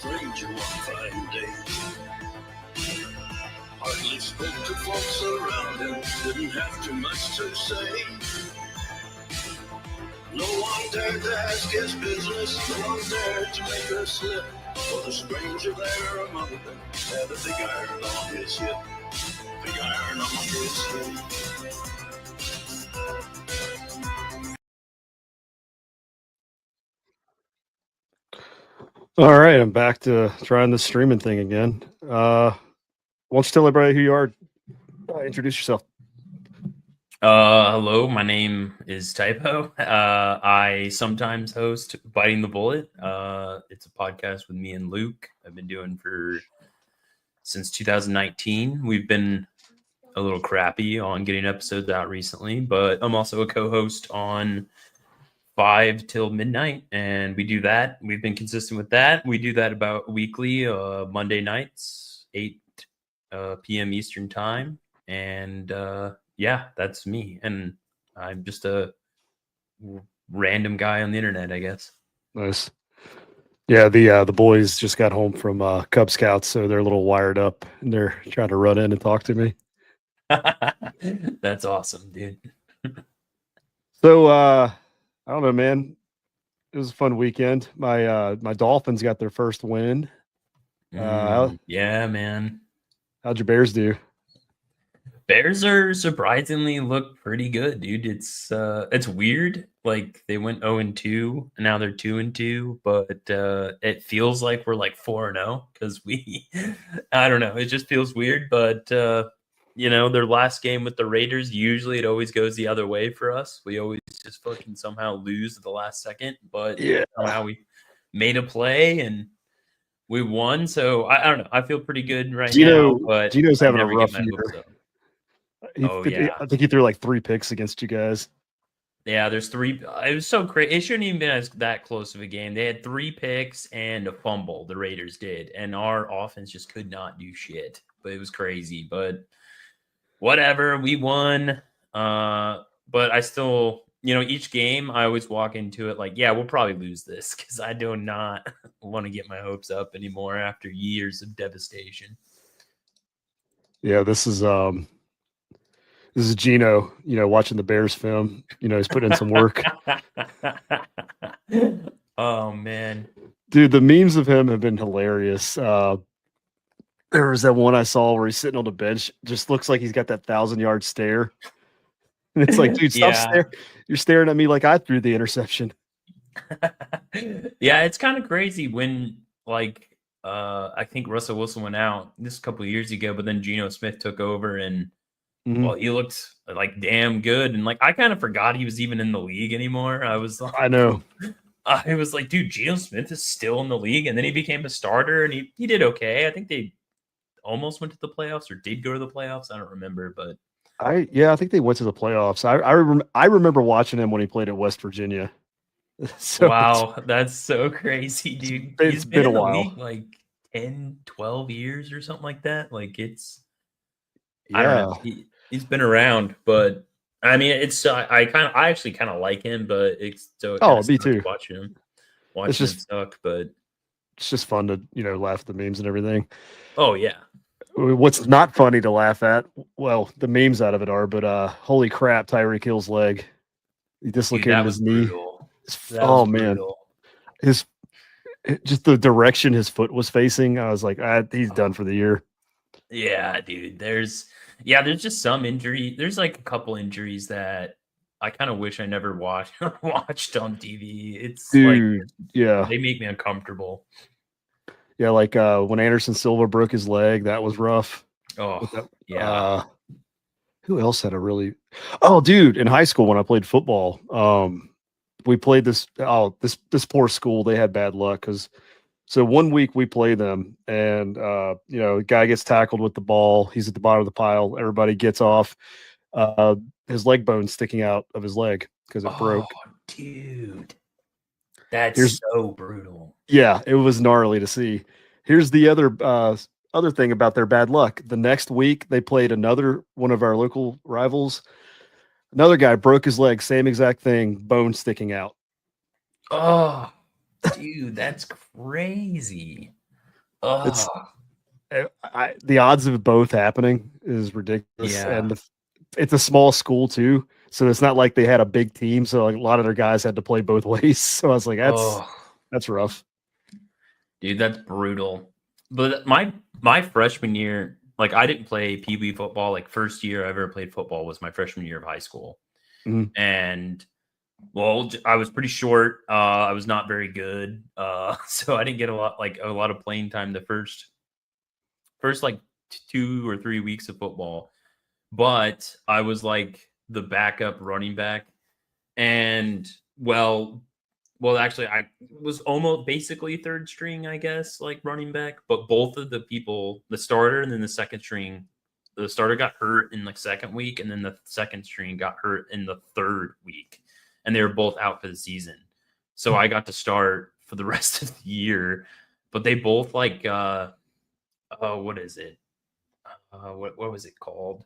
stranger one fine day. Hardly spoke to folks around him, didn't have too much to say. No one dared to ask his business, no one dared to make a slip. For the stranger there among them had a big iron on his hip. Big iron on his hip. All right, I'm back to trying the streaming thing again. Why don't you tell everybody who you are? Introduce yourself. Hello, my name is Typo. I sometimes host Biting the Bullet. It's a podcast with me and Luke. I've been doing since 2019. We've been a little crappy on getting episodes out recently, but I'm also a co-host on 5 till midnight, and we do that. We've been consistent with that. We do that about weekly, Monday nights, 8 p.m. Eastern time, and yeah, that's me. And I'm just a random guy on the internet, I guess. Nice. Yeah, the boys just got home from Cub Scouts, so they're a little wired up, and they're trying to run in and talk to me. That's awesome, dude. So I don't know, man. It was a fun weekend. My Dolphins got their first win. Yeah, man. How'd your Bears do? Bears are surprisingly look pretty good, dude. It's weird. Like they went 0-2, and now they're 2-2, but it feels like we're like 4-0 because I don't know. It just feels weird, but their last game with the Raiders, usually it always goes the other way for us. We always just fucking somehow lose at the last second, but somehow we made a play and we won. So I don't know. I feel pretty good now, but Gino's having a rough year. I think he threw like 3 picks against you guys. Yeah, there's 3. It was so crazy. It shouldn't even been that close of a game. They had 3 picks and a fumble. The Raiders did, and our offense just could not do shit. But it was crazy. But whatever, we won. But I still, each game I always walk into it like, yeah, we'll probably lose this because I do not want to get my hopes up anymore after years of devastation. Yeah, this is Gino, watching the Bears film. He's putting in some work. Oh, man. Dude, the memes of him have been hilarious. There was that one I saw where he's sitting on the bench. Just looks like he's got that 1,000-yard stare. And it's like, dude, stop staring. You're staring at me like I threw the interception. Yeah, it's kind of crazy when, I think Russell Wilson went out this a couple of years ago, but then Geno Smith took over and well, he looked like damn good. And I kind of forgot he was even in the league anymore. I was like, I know. I was like, dude, Geno Smith is still in the league. And then he became a starter and he did okay. I think they almost went to the playoffs or did go to the playoffs. I don't remember, but I think they went to the playoffs. I remember watching him when he played at West Virginia. So wow, that's so crazy, dude. He's been in a the while. league like 10, 12 years or something like that. Yeah. I don't know. He's been around, but I mean, I actually kind of like him, but it's so me too. Watching him suck, but it's just fun to laugh at the memes and everything. Oh yeah. What's not funny to laugh at? Well, the memes out of it are, but holy crap, Tyreek Hill's leg. He dislocated his knee. Oh man, just the direction his foot was facing. I was like, he's done for the year. Yeah, dude. There's just some injury. There's like a couple injuries that I kind of wish I never watched on TV. It's yeah, they make me uncomfortable. Yeah, like when Anderson Silva broke his leg, that was rough. Oh, yeah. Who else had a really? Oh, dude, in high school when I played football, we played this poor school. They had bad luck because so one week we play them, and the guy gets tackled with the ball. He's at the bottom of the pile. Everybody gets off. His leg bone sticking out of his leg because it broke. Dude, that's so brutal. Yeah, it was gnarly to see. Here's the other thing about their bad luck. The next week they played another one of our local rivals. Another guy broke his leg, same exact thing, bone sticking out. Oh, dude, that's crazy. It's Oh, the odds of both happening is ridiculous, yeah. and it's a small school too, so it's not like they had a big team. So like a lot of their guys had to play both ways. So I was like, Oh, that's rough. dude, that's brutal. But my freshman year, like I didn't play Pee Wee football. Like first year I ever played football was my freshman year of high school, Mhm. and well, I was pretty short. I was not very good, so I didn't get a lot of playing time the first like 2 or 3 weeks of football. But I was like the backup running back, and well, actually, I was almost basically third string, I guess, like running back. But both of the people, the starter and then the second string, the starter got hurt in like second week, and then the second string got hurt in the third week, and they were both out for the season. So I got to start for the rest of the year. But they both like, what is it? What was it called?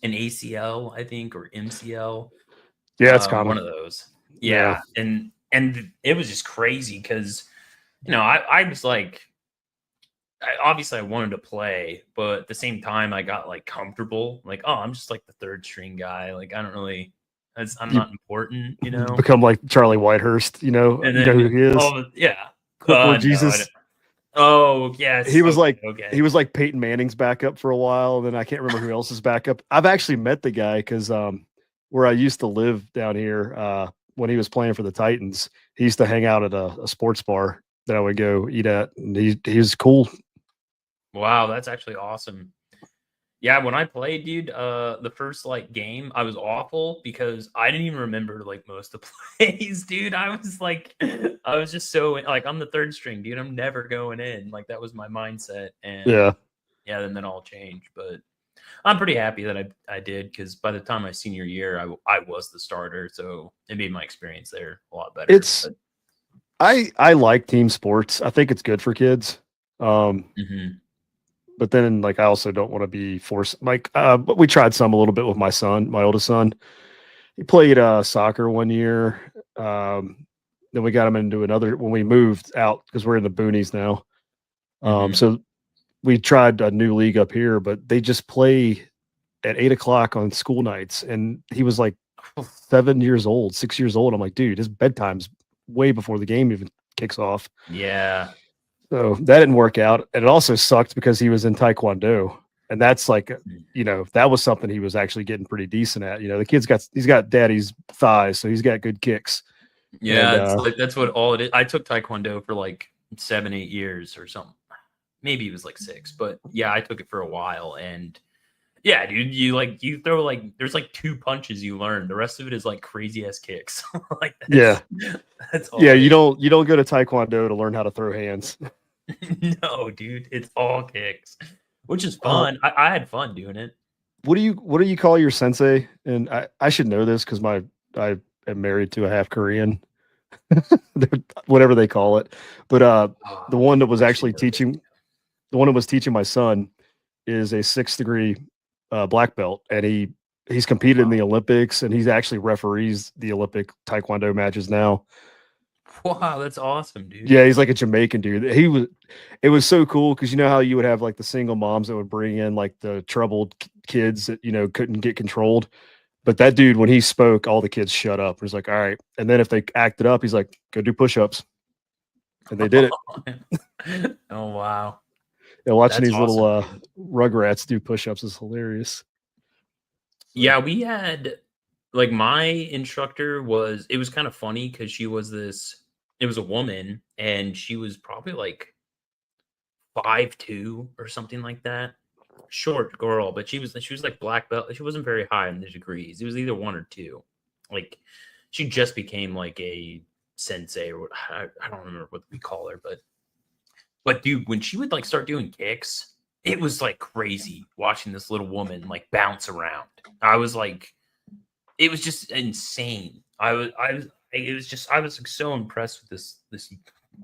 An ACL, I think, or MCL. Yeah, it's One of common. those. Yeah, Yeah, and it was just crazy because I was like, obviously I wanted to play, but at the same time I got like comfortable, like, oh, I'm just like the third string guy, like I don't really, I'm you not important, you know. become like Charlie Whitehurst. And You know then who he is? yeah, Clipboard no, I don't. Jesus. Oh yes, He was okay, like okay. he was like Peyton Manning's backup for a while, and then I can't remember who else's backup. I've actually met the guy because where I used to live down here, when he was playing for the Titans, he used to hang out at a sports bar that I would go eat at, and he was cool. Wow, that's actually awesome. Yeah, when I played, dude, the first like game, I was awful because I didn't even remember like most of the plays, dude. I was like, I was just so like, I'm the third string, dude. I'm never going in. Like that was my mindset, and Yeah, yeah, then all changed. But I'm pretty happy that I did because by the time my senior year, I was the starter, so it made my experience there a lot better. it's But I like team sports. I think it's good for kids. Um, mhm. but then like I also don't want to be forced. Like, but we tried some a little bit with my son, my oldest son. He played soccer one year. Then we got him into another when we moved out because we're in the boonies now. Mhm. So we tried a new league up here, but they just play at 8 o'clock on school nights. And he was like 7 years old, 6 years old. I'm like, dude, his bedtime's way before the game even kicks off. Yeah. So that didn't work out. And it also sucked because he was in Taekwondo. And that's like, Mm. that was something he was actually getting pretty decent at. The kid's he's got daddy's thighs, so he's got good kicks. And Yeah, it's like that's what all it is. I took Taekwondo for like 7, 8 years or something. Maybe it was like 6, but yeah, I took it for a while. And yeah, dude, you throw like there's like 2 punches you learn. The rest of it is like crazy ass kicks. Like yeah, that's yeah, all it you don't go to Taekwondo to learn how to throw hands. is. No, dude, it's all kicks, which is Uh, fun. I had fun doing it. what do you call your sensei? And I should know this because I am married to a half Korean, whatever they call it. But Oh, the one that was I should actually know this. teaching the one that was teaching my son is a 6th degree black belt, and he's competed in Wow. the Olympics, and he's actually referees the Olympic Taekwondo matches now. Wow, that's awesome, dude. Yeah, he's like a Jamaican dude. It was so cool because you know how you would have like the single moms that would bring in like the troubled kids that couldn't get controlled. But that dude, when he spoke, all the kids shut up. He's like, all right. And then if they acted up, he's like, go do push-ups. And they did it. Oh wow, Yeah, watching that's these little awesome, dude. rugrats do push-ups is hilarious. So, Yeah, we had like my instructor was it was kind of funny because she was this it was a woman and she was probably like 5'2" or something like that. Short girl, but she was like black belt. She wasn't very high in the degrees. It was either one or two. Like she just became like a sensei or I don't remember what we call her, but dude, when she would like start doing kicks, it was like crazy watching this little woman like bounce around. I was like, it was just insane. It was just, I was like so impressed with this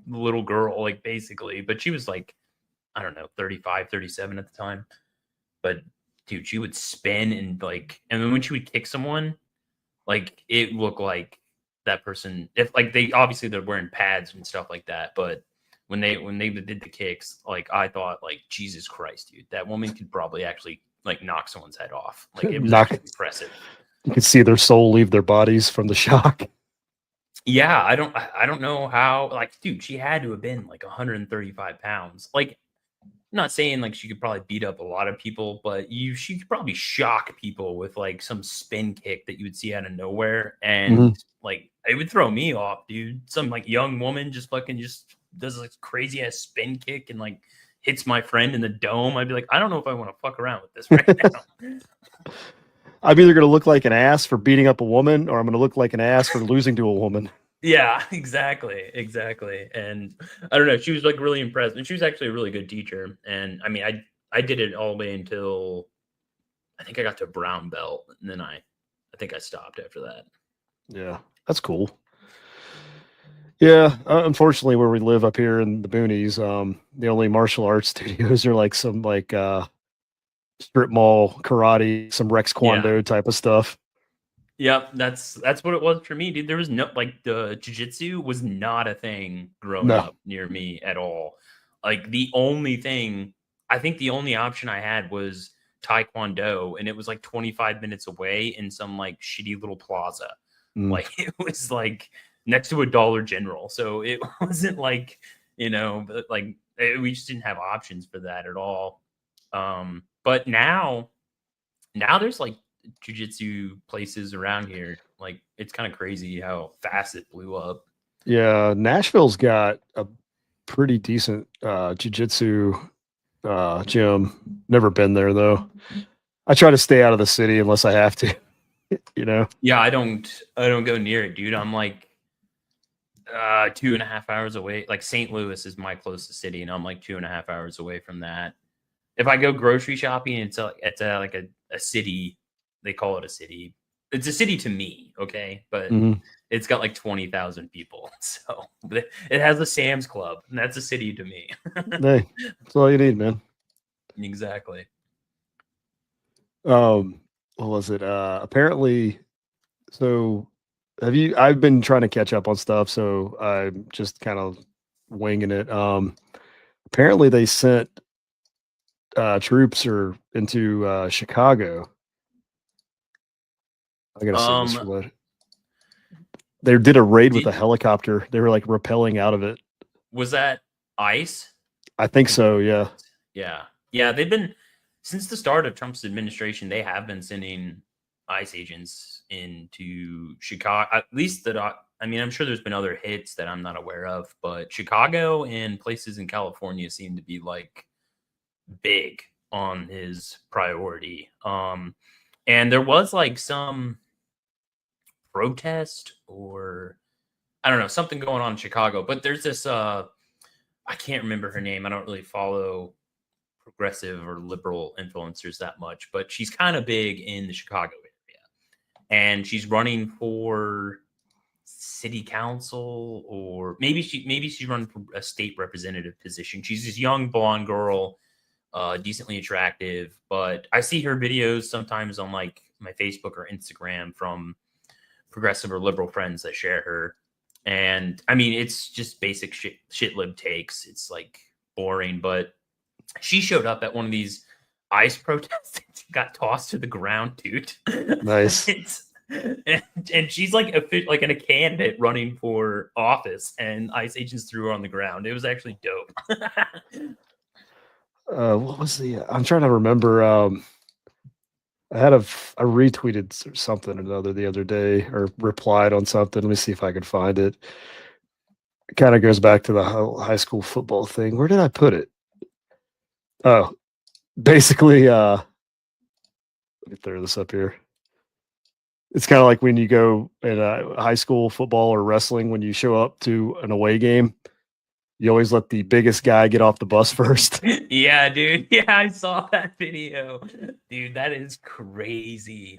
little girl, like basically, but she was like, I don't know, 35, 37 at the time. But dude, she would spin and like, and then when she would kick someone, like it looked like that person, if like they obviously they're wearing pads and stuff like that, but when they did the kicks, like I thought, like Jesus Christ, dude, that woman could probably actually like knock someone's head off. Like it was actually impressive. You can see their soul leave their bodies from the shock. Yeah, I don't know how. Like, dude, she had to have been like 135 pounds. Like, I'm not saying like she could probably beat up a lot of people, but she could probably shock people with like some spin kick that you would see out of nowhere, and like it would throw me off, dude. Some like young woman just fucking just does like crazy ass spin kick and like hits my friend in the dome. I'd be like, I don't know if I want to fuck around with this right now. I'm either going to look like an ass for beating up a woman, or I'm going to look like an ass for losing to a woman. Yeah, exactly. And I don't know, she was like really impressed, and she was actually a really good teacher. And I mean, I did it all the way until I think I got to a brown belt, and then I think I stopped after that. Yeah, that's cool. Yeah, unfortunately, where we live up here in the boonies, the only martial arts studios are like some like strip mall karate, some Rex Kwon Do type of stuff. Yep, that's what it was for me, dude. There was no like the jiu-jitsu was not a thing growing up near me at all. Like the only thing, I think the only option I had was Taekwondo, and it was like 25 minutes away in some like shitty little plaza. Like it was like next to a Dollar General. So it wasn't like, like we just didn't have options for that at all. But now there's like jiu-jitsu places around here. Like it's kind of crazy how fast it blew up. Yeah, Nashville's got a pretty decent jiu-jitsu gym. Never been there though. I try to stay out of the city unless I have to. Yeah, I don't go near it, dude. I'm like 2.5 hours away. Like St. Louis is my closest city, and I'm like 2.5 hours away from that. If I go grocery shopping, it's like a city. They call it a city. It's a city to me, okay? But it's got like 20,000 people. So it has a Sam's Club, and that's a city to me. Hey, that's all you need, man. Exactly. What was it? Apparently, so I've been trying to catch up on stuff, so I'm just kind of winging it. Apparently they sent troops into Chicago. I gotta see this for that. They did a raid with a helicopter. They were like rappelling out of it. Was that ICE? I think so. Yeah. Yeah. They've been since the start of Trump's administration. They have been sending ICE agents into Chicago. At least that. I mean, I'm sure there's been other hits that I'm not aware of, but Chicago and places in California seem to be like big on his priority. And there was like some protest or I don't know, something going on in Chicago, but there's this I can't remember her name. I don't really follow progressive or liberal influencers that much, but she's kind of big in the Chicago area. And she's running for city council, or maybe she's running for a state representative position. She's this young blonde girl, decently attractive, but I see her videos sometimes on like my Facebook or Instagram from progressive or liberal friends that share her. And I mean, it's just basic shit lib takes. It's like boring, but she showed up at one of these ICE protests and she got tossed to the ground, dude. Nice. And she's like a candidate running for office, and ICE agents threw her on the ground. It was actually dope. What was I'm trying to remember. I retweeted something or another the other day, or replied on something. Let me see if I can find it. It kind of goes back to the high school football thing. Where did I put it? Oh, basically, let me throw this up here. It's kind of like when you go in high school football or wrestling, when you show up to an away game, you always let the biggest guy get off the bus first. Yeah, dude. Yeah, I saw that video. Dude, that is crazy.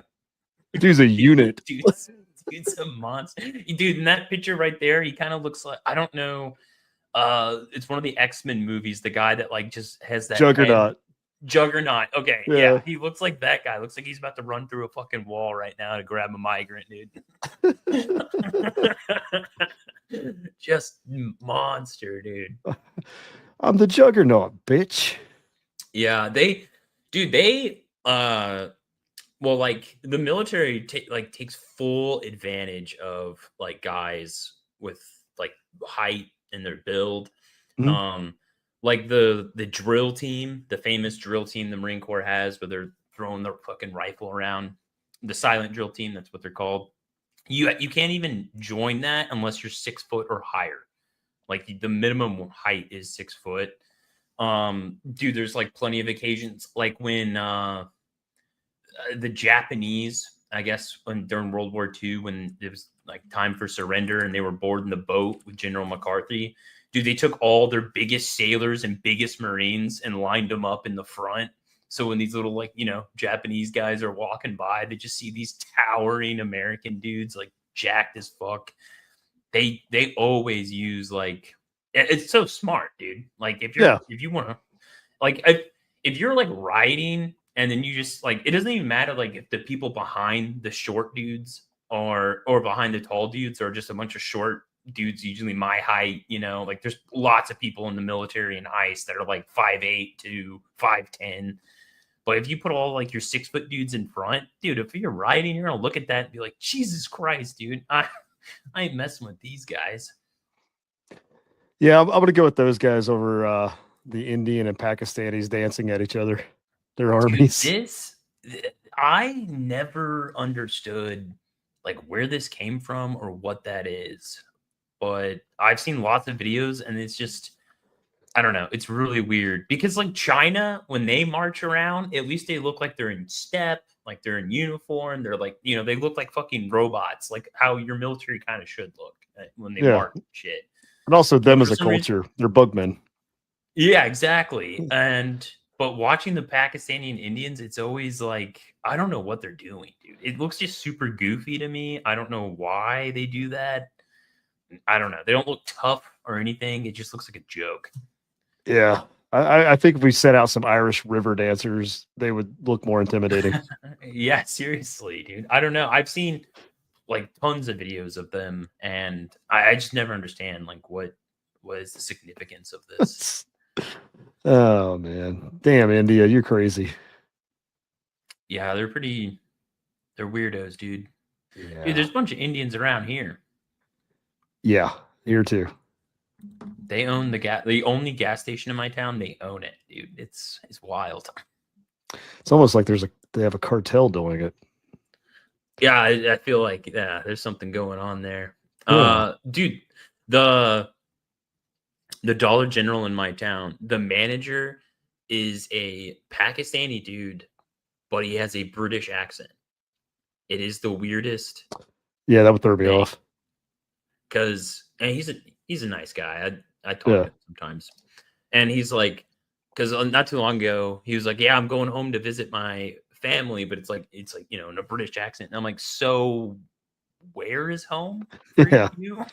Dude's a unit. Dude's a monster. Dude, in that picture right there, he kind of looks like, I don't know. It's one of the X-Men movies. The guy that like just has that Juggernaut. Juggernaut. Okay, yeah, he looks like that guy. Looks like he's about to run through a fucking wall right now to grab a migrant, dude. Just monster, dude. I'm the juggernaut, bitch. Yeah, well, like the military takes full advantage of like guys with like height and their build. Mhm. Um, like the drill team, the famous drill team the Marine Corps has, where they're throwing their fucking rifle around. The silent drill team, that's what they're called. You can't even join that unless you're 6 foot or higher. Like the minimum height is 6 foot. Dude, there's like plenty of occasions, like when the Japanese, I guess, when during World War II, when it was like time for surrender and they were boarding the boat with General McCarthy, dude, they took all their biggest sailors and biggest Marines and lined them up in the front. So when these little like Japanese guys are walking by, they just see these towering American dudes like jacked as fuck. They always use like it's so smart, dude. Like Yeah. if you want to like if you're like riding and then you just like it doesn't even matter like if the people behind the short dudes or behind the tall dudes are just a bunch of short dudes, usually my height, like there's lots of people in the military and ice that are like 5'8" to 5'10". But if you put all like your 6 foot dudes in front, dude, if you're riding, you're gonna look at that and be like, Jesus Christ, dude, I ain't messing with these guys. Yeah, I'm gonna go with those guys over the Indian and Pakistanis dancing at each other. Their Dude, armies. I never understood like where this came from or what that is. But I've seen lots of videos and it's just I don't know, it's really weird because like China, when they march around, at least they look like they're in step, like they're in uniform, they're like, they look like fucking robots, like how your military kind of should look when they Yeah. march and shit. And also But them for as a some reason, culture. They're bugmen. yeah, exactly. But watching the Pakistani and Indians, it's always like I don't know what they're doing, dude. It looks just super goofy to me. I don't know why they do that. I don't know. They don't look tough or anything. It just looks like a joke. Yeah. I think if we set out some Irish river dancers, they would look more intimidating. Yeah, seriously, dude. I don't know. I've seen like tons of videos of them, and I just never understand like what is the significance of this. Oh man. Damn, India, you're crazy. Yeah, they're weirdos, dude. Dude, Yeah. there's a bunch of Indians around here. Yeah. Here too. They own the only gas station in my town. They own it, dude. It's wild. It's almost like they have a cartel doing it. Yeah, I feel like there's something going on there. Yeah. Dude, the Dollar General in my town, the manager is a Pakistani dude, but he has a British accent. It is the weirdest Yeah, that would throw me thing off. because and he's a nice guy. I talk Yeah. to him sometimes, and he's like, because not too long ago he was like, yeah, I'm going home to visit my family, but it's like in a British accent, and I'm like, so where is home for Yeah. you?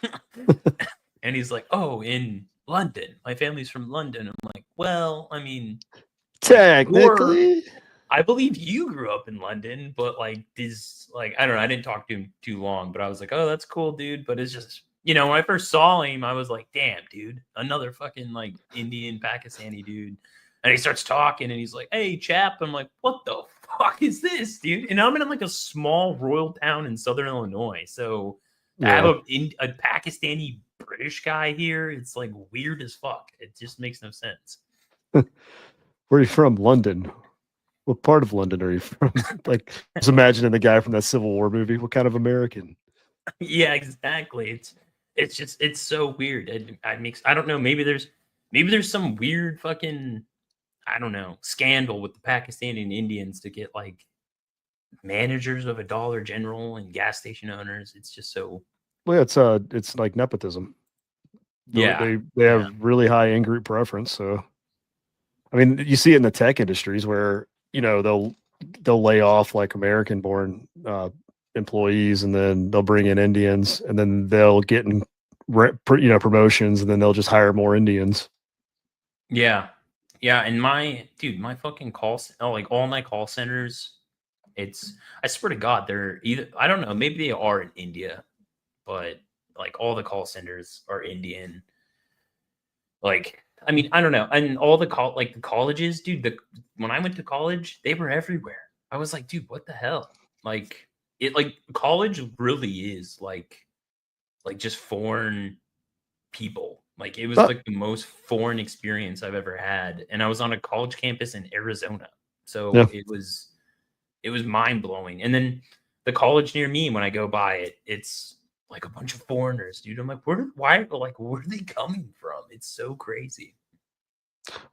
And he's like, oh, in London. My family's from London. I'm like, well, I mean, like Technically. I believe you grew up in London, but like this, like I don't know. I didn't talk to him too long, but I was like, oh, that's cool, dude. But it's just, when I first saw him, I was like, damn, dude, another fucking like Indian Pakistani dude. And he starts talking, and he's like, hey, chap. I'm like, what the fuck is this, dude? And I'm in like a small rural town in southern Illinois, so to have Yeah. a Pakistani British guy here, it's like weird as fuck. It just makes no sense. Where are you from? London. What part of London are you from? Like, just imagining the guy from that Civil War movie. What kind of American? Yeah, exactly. It's so weird. I don't know. Maybe there's some weird fucking I don't know scandal with the Pakistani and Indians to get like managers of a Dollar General and gas station owners. It's just so Well, it's like nepotism. yeah They yeah have really high in-group preference. So, I mean, you see it in the tech industries where they'll lay off like American-born employees, and then they'll bring in Indians, and then they'll get promotions, and then they'll just hire more Indians. yeah yeah. And my fucking like all my call centers. I swear to God, they're either I don't know. Maybe they are in India, but like all the call centers are Indian. Like, I mean, I don't know. And all the the colleges, dude, when I went to college, they were everywhere. I was like, dude, what the hell? Like college really is like just foreign people. Like it was Uh, like the most foreign experience I've ever had. And I was on a college campus in Arizona. So yeah. it was mind blowing. And then the college near me, when I go by it, it's like a bunch of foreigners, dude. I'm like, where are they coming from? It's so crazy.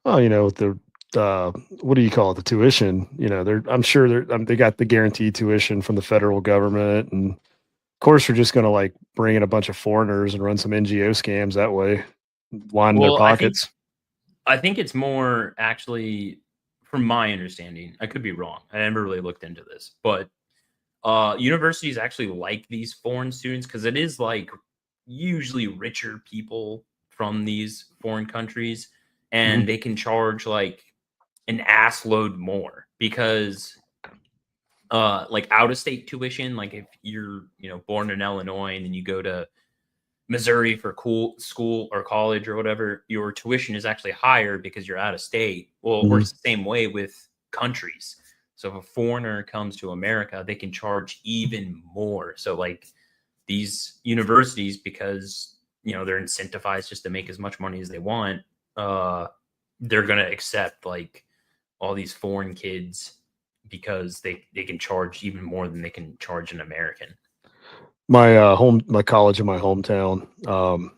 Oh, with the what do you call it? The tuition. I'm sure they got the guaranteed tuition from the federal government, and of course, we're just going to like bring in a bunch of foreigners and run some NGO scams that way, line their Well, pockets. I think it's more actually, from my understanding, I could be wrong. I never really looked into this, but universities actually like these foreign students because it is like usually richer people from these foreign countries, and they can charge like an ass load more because like out of state tuition, like if you're born in Illinois and then you go to Missouri for school or college or whatever, your tuition is actually higher because you're out of state. Well, it works the same way with countries. So if a foreigner comes to America, they can charge even more. So like these universities, because they're incentivized just to make as much money as they want, they're gonna accept like all these foreign kids because they can charge even more than they can charge an American. My my college in my hometown,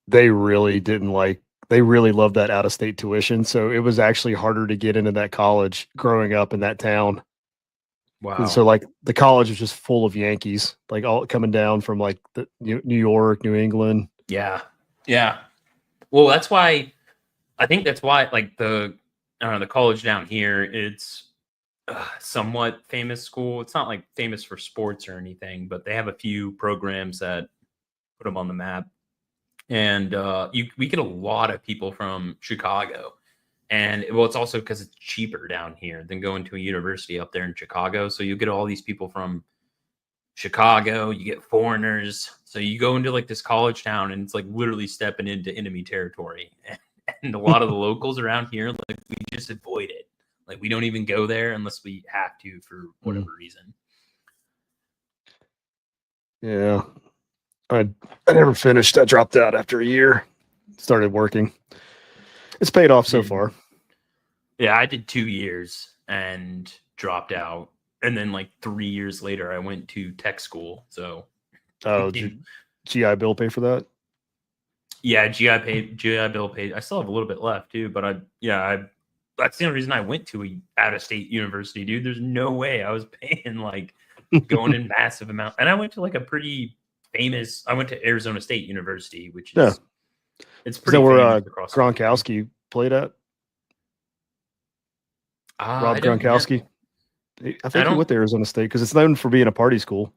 they really didn't like. They really loved that out of state tuition, so it was actually harder to get into that college growing up in that town. And so, Wow. like, the college was just full of Yankees, like all coming down from like the New York, New England. Yeah. Yeah. Well, that's why I think that's why like the college down here, it's somewhat famous school. It's not like famous for sports or anything, but they have a few programs that put them on the map. And we get a lot of people from Chicago. And well, it's also because it's cheaper down here than going to a university up there in Chicago. So you get all these people from Chicago, you get foreigners. So you go into like this college town and it's like literally stepping into enemy territory. And a lot of the locals around here, like we just avoid it. Like we don't even go there unless we have to for whatever reason. Yeah, I never finished. I dropped out after a year. Started working. It's paid off so far. Yeah, I did 2 years and dropped out. And then like 3 years later, I went to tech school. So, did GI Bill pay for that? Yeah, GI Bill paid. I still have a little bit left too, but that's the only reason I went to a out of state university, dude. There's no way I was paying like going in massive amounts. And I went to like a pretty famous. I went to Arizona State University, which is it's pretty where famous across Gronkowski played at. Rob Gronkowski. I think he went to Arizona State because it's known for being a party school.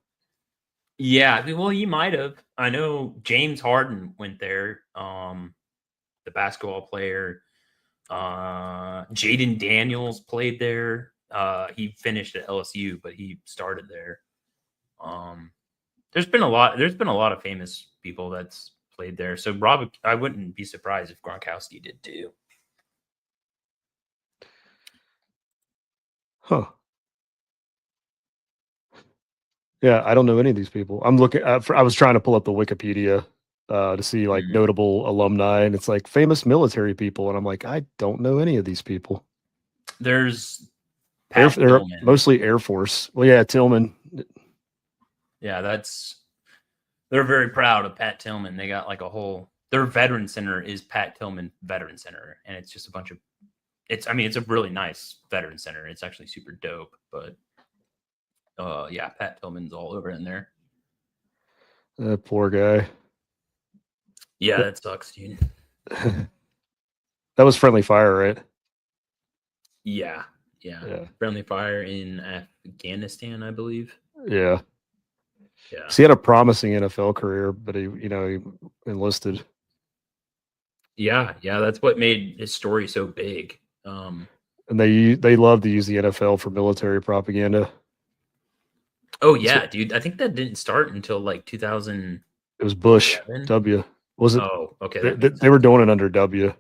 Yeah, well, he might have. I know James Harden went there, the basketball player. Jaden Daniels played there. He finished at LSU, but he started there. There's been a lot of famous people that's played there. So I wouldn't be surprised if Gronkowski did too. Huh. Yeah, I don't know any of these people. I'm looking. I was trying to pull up the Wikipedia to see like notable alumni, and it's like famous military people, and I'm like, I don't know any of these people. There's they're mostly Air Force. Well, yeah, Tillman. Yeah, they're very proud of Pat Tillman. They got like their veteran center is Pat Tillman Veteran Center, and it's just a bunch of it's a really nice veteran center. It's actually super dope, but yeah, Pat Tillman's all over in there. That poor guy. Yeah, that sucks, dude. That was Friendly Fire, right? Yeah. Friendly Fire in Afghanistan, I believe. Yeah. Yeah. So he had a promising NFL career, but he enlisted. Yeah, that's what made his story so big. And they love to use the NFL for military propaganda. Oh yeah, dude. I think that didn't start until like 2000. It was Bush 11? W. Was it? Oh, okay. They, That they, makes they were sense. doing it under W.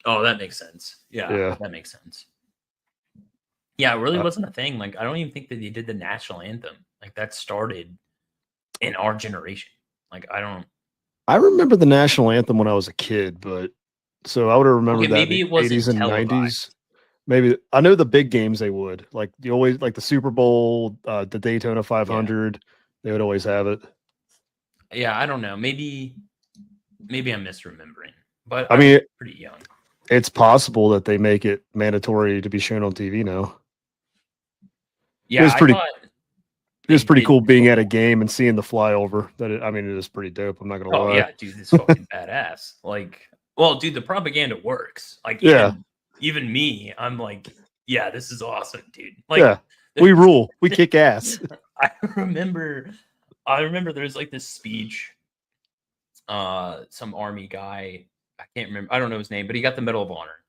Oh, that makes sense. Yeah, Yeah. that makes sense. Yeah, it really Uh, wasn't a thing. Like, I don't even think that they did the national anthem. Like, that started in our generation. Like, I don't. I remember the national anthem when I was a kid, but so I would have Okay, remembered that in maybe the it wasn't 80s and 90s. televised. Maybe I know the big games they would like you always like the Super Bowl, the Daytona Yeah. 500. They would always have it. Yeah, I don't know. Maybe I'm misremembering, but I I was mean, pretty young. it's possible that they make it mandatory to be shown on TV now. It Yeah, was I pretty. thought It they was pretty did cool being at a football. game and seeing the flyover. I mean, it is pretty dope. I'm not gonna Oh lie. yeah, dude, it's fucking badass. Like, well, dude, the propaganda works. Like, Yeah, even me, I'm like, yeah, this is awesome, dude. Like, yeah. We rule. We kick ass. I remember, there's like this speech, some army guy, I can't remember, I don't know his name, but he got the Medal of Honor,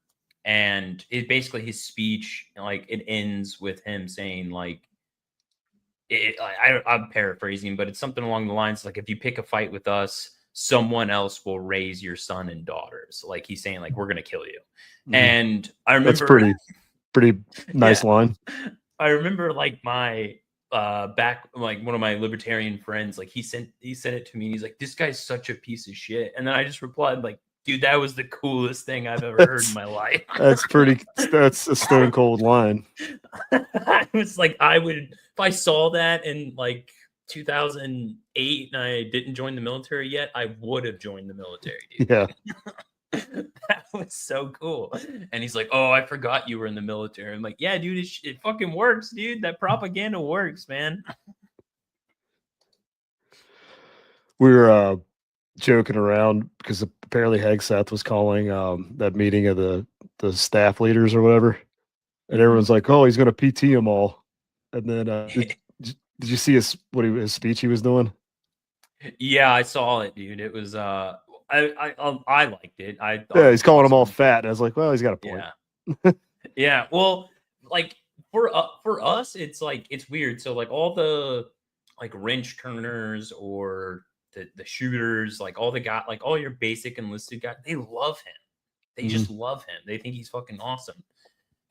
and it basically his speech, like, it ends with him saying like, I'm paraphrasing, but it's something along the lines like, if you pick a fight with us, someone else will raise your son and daughters. Like, he's saying like, we're gonna kill you. Mhm. And I That's remember, pretty yeah, nice line. I remember like my back, like one of my libertarian friends, like he sent it to me and he's like, this guy's such a piece of shit. And then I just replied like, dude, that was the coolest thing I've ever heard in my life. That's a stone cold line. I was like, if I saw that in like 2008 and I didn't join the military yet, I would have joined the military, dude. Yeah. That was so cool. And he's like, oh, I forgot you were in the military. I'm like, yeah, dude, it fucking works, dude. That propaganda works, man. We were joking around because apparently Hegseth was calling that meeting of the staff leaders or whatever, and everyone's like, "Oh, he's going to PT them all." And then did you see his speech he was doing? Yeah, I saw it, dude. It was I liked it. I thought Yeah, it he's was calling them all awesome. fat. And I was like, "Well, he's got a point." Yeah. Yeah. Well, like for us, it's like it's weird. So like all the like wrench turners or the shooters, like all the guy, like all your basic enlisted guys, they love him. They Mhm. just love him. They think he's fucking awesome.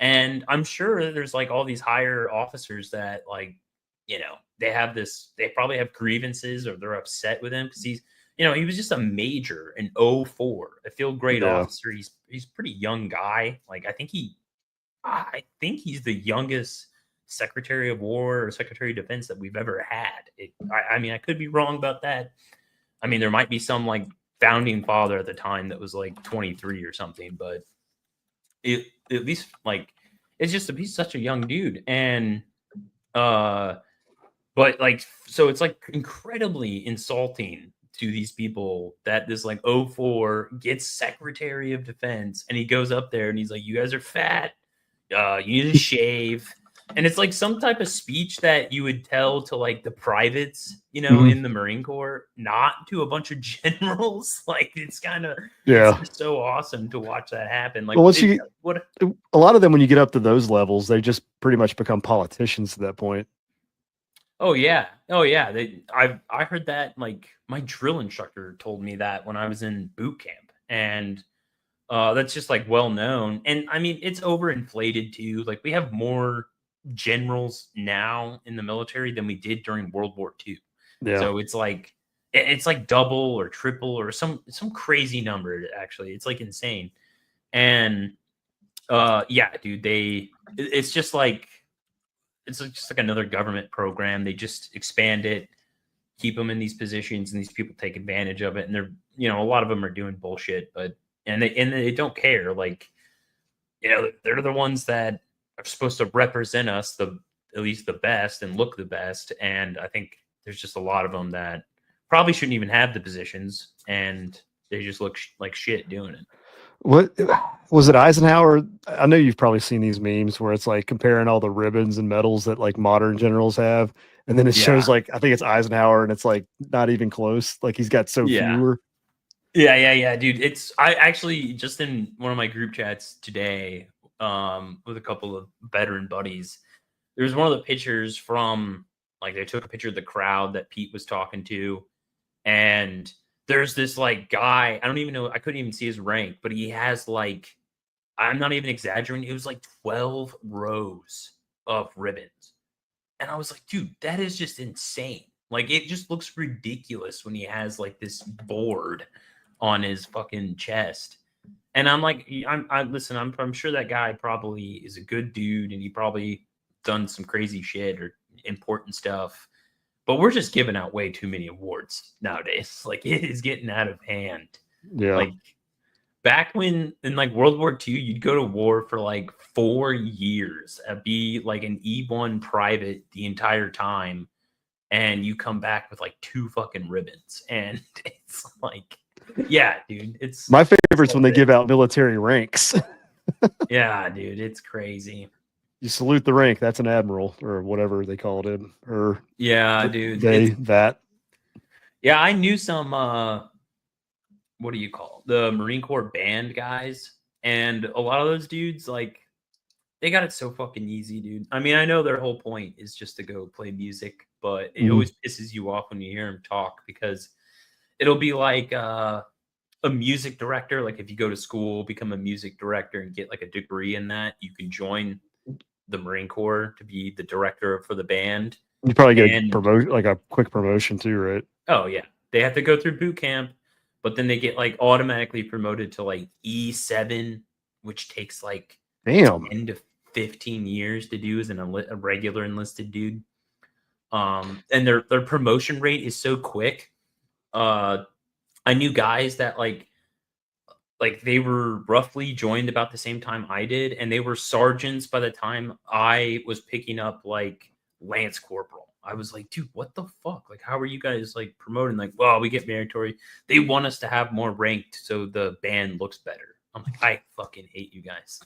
And I'm sure there's like all these higher officers that like, they probably have grievances or they're upset with him because he was just a major in '04, a field grade Yeah, officer. He's a pretty young guy. Like I think he's the youngest Secretary of War or Secretary of Defense that we've ever had. I mean, I could be wrong about that. I mean, there might be some like founding father at the time that was like 23 or something, but at least like he's such a young dude. And but like, so it's like incredibly insulting to these people that this like '04 gets Secretary of Defense and he goes up there and he's like, you guys are fat, you need to shave. And it's like some type of speech that you would tell to like the privates, Mhm. in the Marine Corps, not to a bunch of generals. Like it's yeah. just so awesome to watch that happen. Like Well, once you what a lot of them when you get up to those levels, they just pretty much become politicians at that point. Oh yeah. Oh yeah. I heard that, like my drill instructor told me that when I was in boot camp. And that's just like well known. And I mean it's overinflated too. Like we have more generals now in the military than we did during World War II. Yeah. So it's like double or triple or some crazy number actually. It's like insane. And yeah, dude, it's just like just like another government program. They just expand it, keep them in these positions, and these people take advantage of it. And they're, a lot of them are doing bullshit, but they don't care. Like, they're the ones that are supposed to represent us at least the best and look the best. And I think there's just a lot of them that probably shouldn't even have the positions, and they just look like shit doing it. What was it, Eisenhower? I know you've probably seen these memes where it's like comparing all the ribbons and medals that like modern generals have, and then it shows Yeah. like I think it's Eisenhower, and it's like not even close. Like he's got so Yeah. fewer. Yeah, dude. I actually just in one of my group chats today, with a couple of veteran buddies, there's one of the pictures from like they took a picture of the crowd that Pete was talking to, And there's this like guy, I don't even know, I couldn't even see his rank, but he has like, I'm not even exaggerating, it was like 12 rows of ribbons. And I was like, dude, that is just insane. Like, it just looks ridiculous when he has like this board on his fucking chest. And I'm like, listen, I'm sure that guy probably is a good dude and he probably done some crazy shit or important stuff. But we're just giving out way too many awards nowadays. Like, it is getting out of hand. Yeah. Like, back when in like World War II, you'd go to war for like 4 years, be like an E1 private the entire time, and you come back with like 2 fucking ribbons. And it's like, yeah, dude, it's My favorite's when they give out military ranks. yeah, dude, it's crazy. You salute the rank. That's an admiral or whatever they call it. Or Yeah, dude. that. Yeah, I knew some what do you call the Marine Corps band guys, and a lot of those dudes, like, they got it so fucking easy, dude. I mean, I know their whole point is just to go play music, but it always pisses you off when you hear them talk, because it'll be like a music director. Like, if you go to school, become a music director and get like a degree in that, you can join the Marine Corps to be the director for the band. You probably get promotion, like a quick promotion too, right? Oh yeah, they have to go through boot camp, but then they get like automatically promoted to like E7, which takes like 10 to 15 years to do as a regular enlisted dude. And their promotion rate is so quick. I knew guys that like they were roughly joined about the same time I did, and they were sergeants by the time I was picking up like Lance Corporal. I was like, dude, what the fuck? Like, how are you guys like promoting? Like, well, we get mandatory. They want us to have more ranked so the band looks better. I'm like, I fucking hate you guys.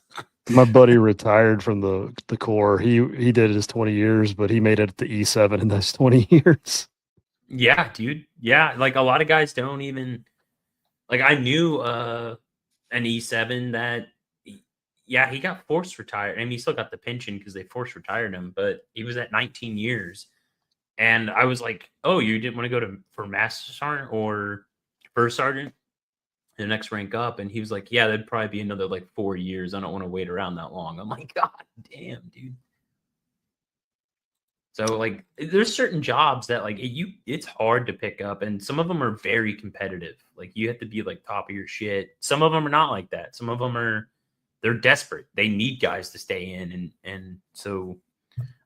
My buddy retired from the Corps. He did his 20 years, but he made it to E7 in those 20 years. Yeah, dude. Yeah, like a lot of guys don't even like. I knew an E7 that he got forced retired. I mean, he still got the pension because they forced retired him, but he was at 19 years. And I was like, oh, you didn't want to go for master sergeant or first sergeant, the next rank up? And he was like, yeah, that'd probably be another like 4 years. I don't want to wait around that long. I'm like, God damn, dude. So like, there's certain jobs that like it's hard to pick up, and some of them are very competitive. Like, you have to be like top of your shit. Some of them are not like that. Some of them they're desperate. They need guys to stay in, and so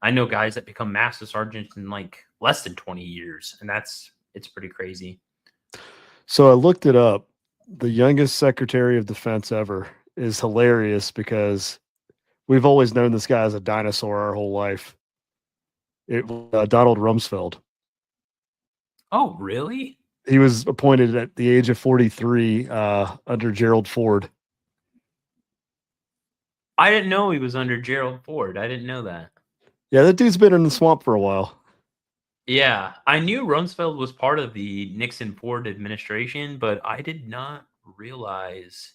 I know guys that become master sergeants in like less than 20 years, and it's pretty crazy. So I looked it up. The youngest Secretary of Defense ever is hilarious because we've always known this guy as a dinosaur our whole life. It was Donald Rumsfeld. Oh, really? He was appointed at the age of 43 under Gerald Ford. I didn't know he was under Gerald Ford. I didn't know that. Yeah, that dude's been in the swamp for a while. Yeah, I knew Rumsfeld was part of the Nixon-Ford administration, but I did not realize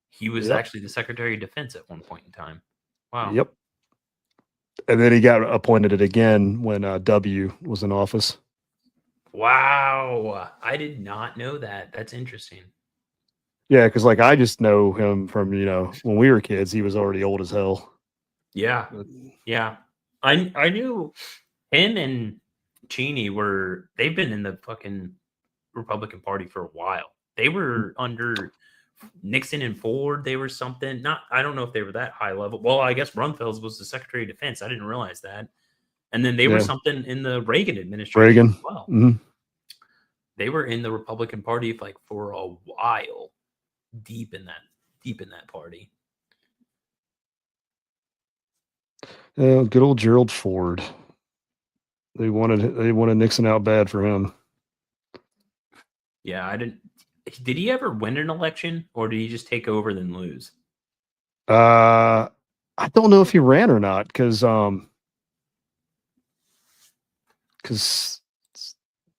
he was actually the Secretary of Defense at one point in time. Wow. Yep. And then he got appointed it again when W was in office. Wow. I did not know that. That's interesting. Yeah, because like I just know him from, when we were kids, he was already old as hell. Yeah. Yeah. I knew him and Cheney they've been in the fucking Republican Party for a while. They were under Nixon and Ford. They were something, I don't know if they were that high level. Well, I guess Rumsfeld was the Secretary of Defense. I didn't realize that. And then they were something in the Reagan administration as well. Mm-hmm. They were in the Republican Party like for a while, deep in that party. Good old Gerald Ford. They wanted Nixon out bad for him. Yeah, did he ever win an election, or did he just take over then lose? I don't know if he ran or not, because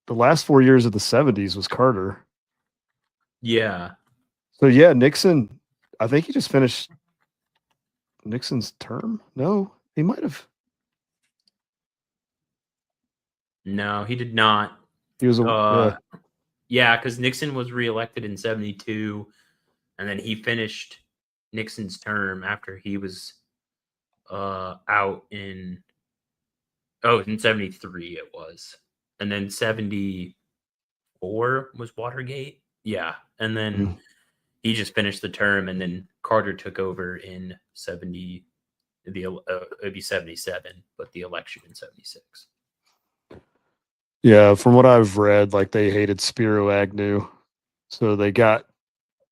the last 4 years of the 70s was Carter. Yeah. So yeah, Nixon, I think he just finished Nixon's term. No, he might have. No, he did not. He was Yeah, because Nixon was reelected in 72, and then he finished Nixon's term after he was out in 73 it was. And then 74 was Watergate. Yeah. And then Mm. he just finished the term, and then Carter took over in 70. It'd be 77, but the election in 76. Yeah, from what I've read, like they hated Spiro Agnew, so they got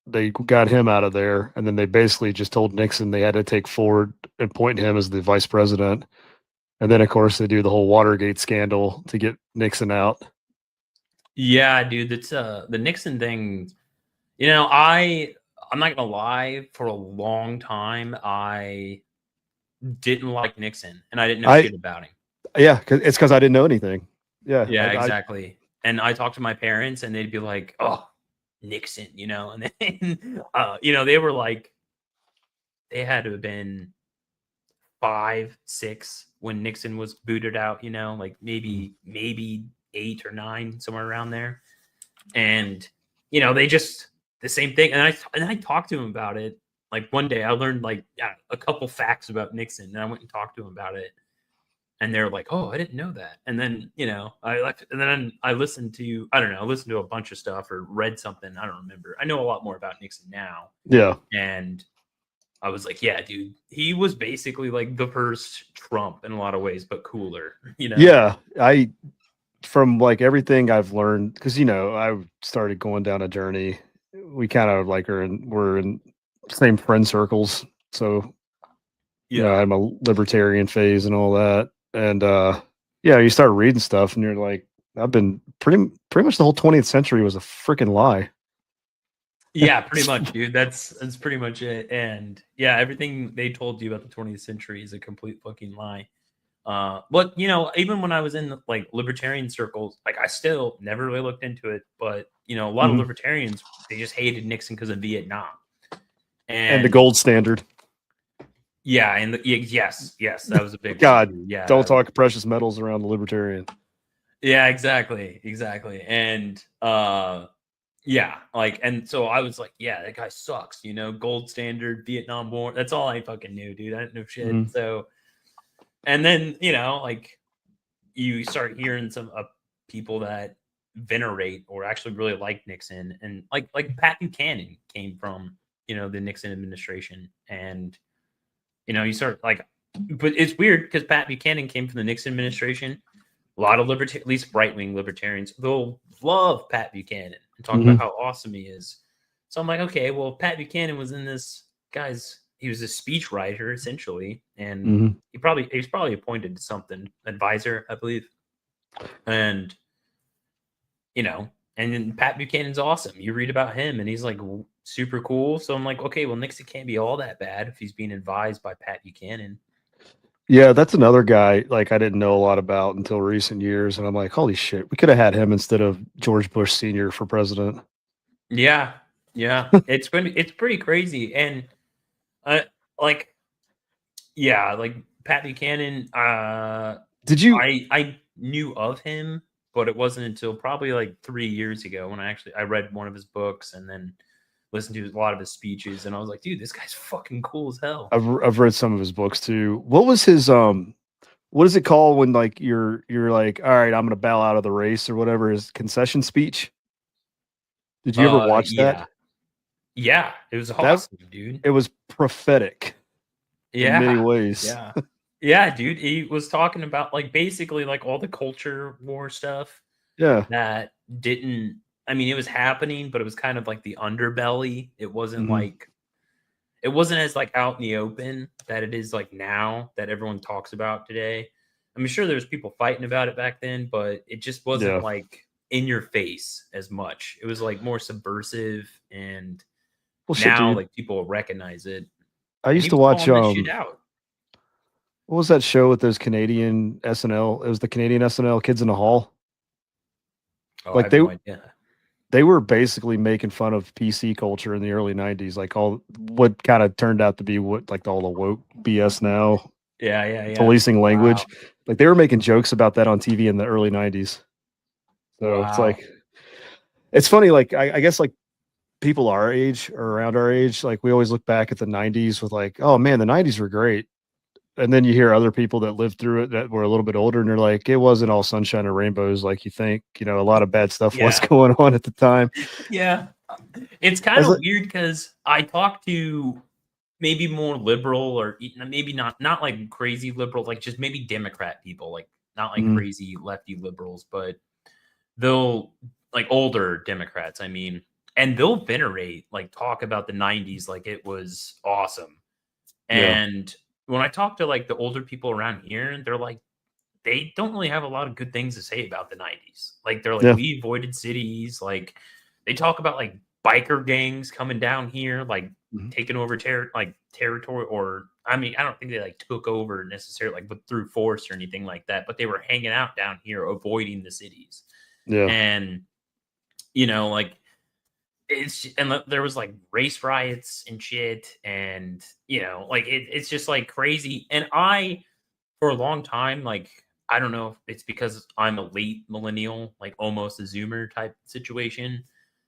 him out of there, and then they basically just told Nixon they had to take Ford and point him as the vice president. And then, of course, they do the whole Watergate scandal to get Nixon out. Yeah, dude, that's the Nixon thing. You know, I'm not gonna lie. For a long time, I didn't like Nixon, and I didn't know shit about him. Yeah, it's because I didn't know anything. Yeah, Yeah, exactly. And I talked to my parents, and they'd be like, "Oh, Nixon," you know, and then you know, they were like, they had to have been 5, 6 when Nixon was booted out. You know, like maybe 8 or 9, somewhere around there. And you know, they just the same thing. And I talked to him about it. Like one day, I learned like a couple facts about Nixon, and I went and talked to him about it. And they're like, "Oh, I didn't know that." And then, you know, and then I listened to, I don't know, I listened to a bunch of stuff or read something. I don't remember. I know a lot more about Nixon now. Yeah. And I was like, yeah, dude, he was basically like the first Trump in a lot of ways, but cooler, you know? Yeah. From like everything I've learned, because, you know, I started going down a journey. We kind of like we're in same friend circles. So, you know, I'm a libertarian phase and all that. And yeah, you start reading stuff and you're like, I've been pretty much the whole 20th century was a freaking lie. Yeah, pretty much, dude. That's pretty much it. And yeah, everything they told you about the 20th century is a complete fucking lie. But you know, even when I was in like libertarian circles, like I still never really looked into it. But you know, a lot of libertarians, they just hated Nixon because of Vietnam and the gold standard. Yeah, and yes, that was a big God. one. Yeah, don't talk precious metals around the libertarian. Yeah, exactly. And yeah, like, and so I was like, yeah, that guy sucks. You know, gold standard, Vietnam War. That's all I fucking knew, dude. I didn't know shit. So, and then you know, like, you start hearing some people that venerate or actually really like Nixon, and like Pat Buchanan came from, you know, the Nixon administration, and you know, you start like, but it's weird because Pat Buchanan came from the Nixon administration. A lot of at least right-wing libertarians, they'll love Pat Buchanan and talk about how awesome he is. So I'm like, okay, well, Pat Buchanan was in this he was a speechwriter essentially, and he's probably appointed to something, advisor, I believe. And you know, and then Pat Buchanan's awesome. You read about him, and he's like super cool. So I'm like, okay, well, Nixon can't be all that bad if he's being advised by Pat Buchanan. Yeah, that's another guy like I didn't know a lot about until recent years, and I'm like, holy shit, we could have had him instead of George Bush Sr. for president. Yeah, it's pretty crazy, and like, yeah, like Pat Buchanan. Did you? I knew of him, but it wasn't until probably like 3 years ago when I read one of his books and then listened to a lot of his speeches, and I was like, dude, this guy's fucking cool as hell. I've read some of his books too. What was his what is it called when like you're like, all right, I'm gonna bow out of the race or whatever, his concession speech? Did you ever watch that? Yeah, it was awesome, dude. It was prophetic. Yeah, in many ways. Yeah. Yeah, dude. He was talking about like basically like all the culture war stuff. Yeah. That didn't, I mean, it was happening, but it was kind of like the underbelly. It wasn't like, it wasn't as like out in the open that it is like now that everyone talks about today. I'm sure there's people fighting about it back then, but it just wasn't like in your face as much. It was like more subversive, and now like people recognize it. I used to watch what was that show with those Canadian SNL? It was the Canadian SNL Kids in the Hall. Oh, like they were basically making fun of PC culture in the early 90s, like all what kind of turned out to be what like all the woke BS now. Yeah. Policing language. Like they were making jokes about that on TV in the early 90s. So it's like, It's funny, like I guess like people our age or around our age, like we always look back at the '90s with like, oh man, the '90s were great. And then you hear other people that lived through it that were a little bit older, and they're like, it wasn't all sunshine and rainbows like you think. You know, a lot of bad stuff was Yeah. going on at the time. Yeah. It's I kind was of like, weird because I talked to maybe more liberal or maybe not like crazy liberal, like just maybe Democrat people, like not like mm, crazy lefty liberals, but they'll like older Democrats, I mean, and they'll venerate, like talk about the 90s like it was awesome. yeah, And when I talk to like the older people around here, they're like, they don't really have a lot of good things to say about the 90s. Like they're like, yeah, we avoided cities. Like they talk about like biker gangs coming down here, like mhm, taking over territory, or I mean, I don't think they like took over necessarily like but through force or anything like that, but they were hanging out down here, avoiding the cities. yeah, And like there was like race riots and shit, and like it's just like crazy. And I, for a long time, like I don't know if it's because I'm a late millennial, like almost a Zoomer type situation.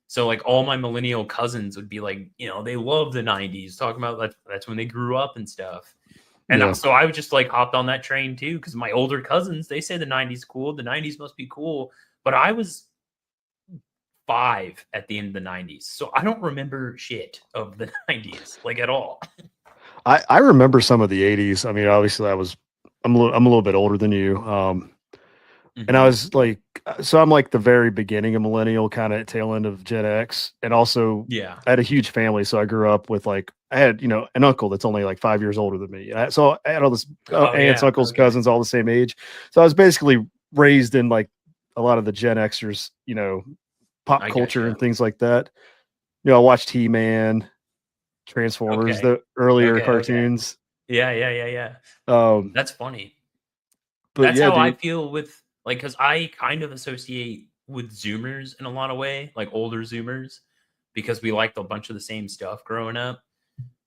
So like all my millennial cousins would be like, they love the '90s, talking about that's when they grew up and stuff. And yeah. so I would just like hopped on that train too, because my older cousins, they say the '90s cool, the '90s must be cool, but I was 5 at the end of the '90s, so I don't remember shit of the '90s like at all. I remember some of the '80s. I mean, obviously, I'm a little bit older than you. And I Mhm. was like, so I'm like the very beginning of millennial, kind of tail end of Gen X, and also Yeah. I had a huge family, so I grew up with like I had an uncle that's only like 5 years older than me. So I had all this Oh aunts, yeah. uncles, Okay. cousins, all the same age. So I was basically raised in like a lot of the Gen Xers, pop I culture and gotcha. things like that. I watched He Man, Transformers, Okay. the earlier Okay. Okay. cartoons. Yeah. Yeah. Yeah. Yeah. Um, That's funny. but That's yeah, how I dude. feel with like, because I kind of associate with Zoomers in a lot of way, like older Zoomers, because we liked a bunch of the same stuff growing up.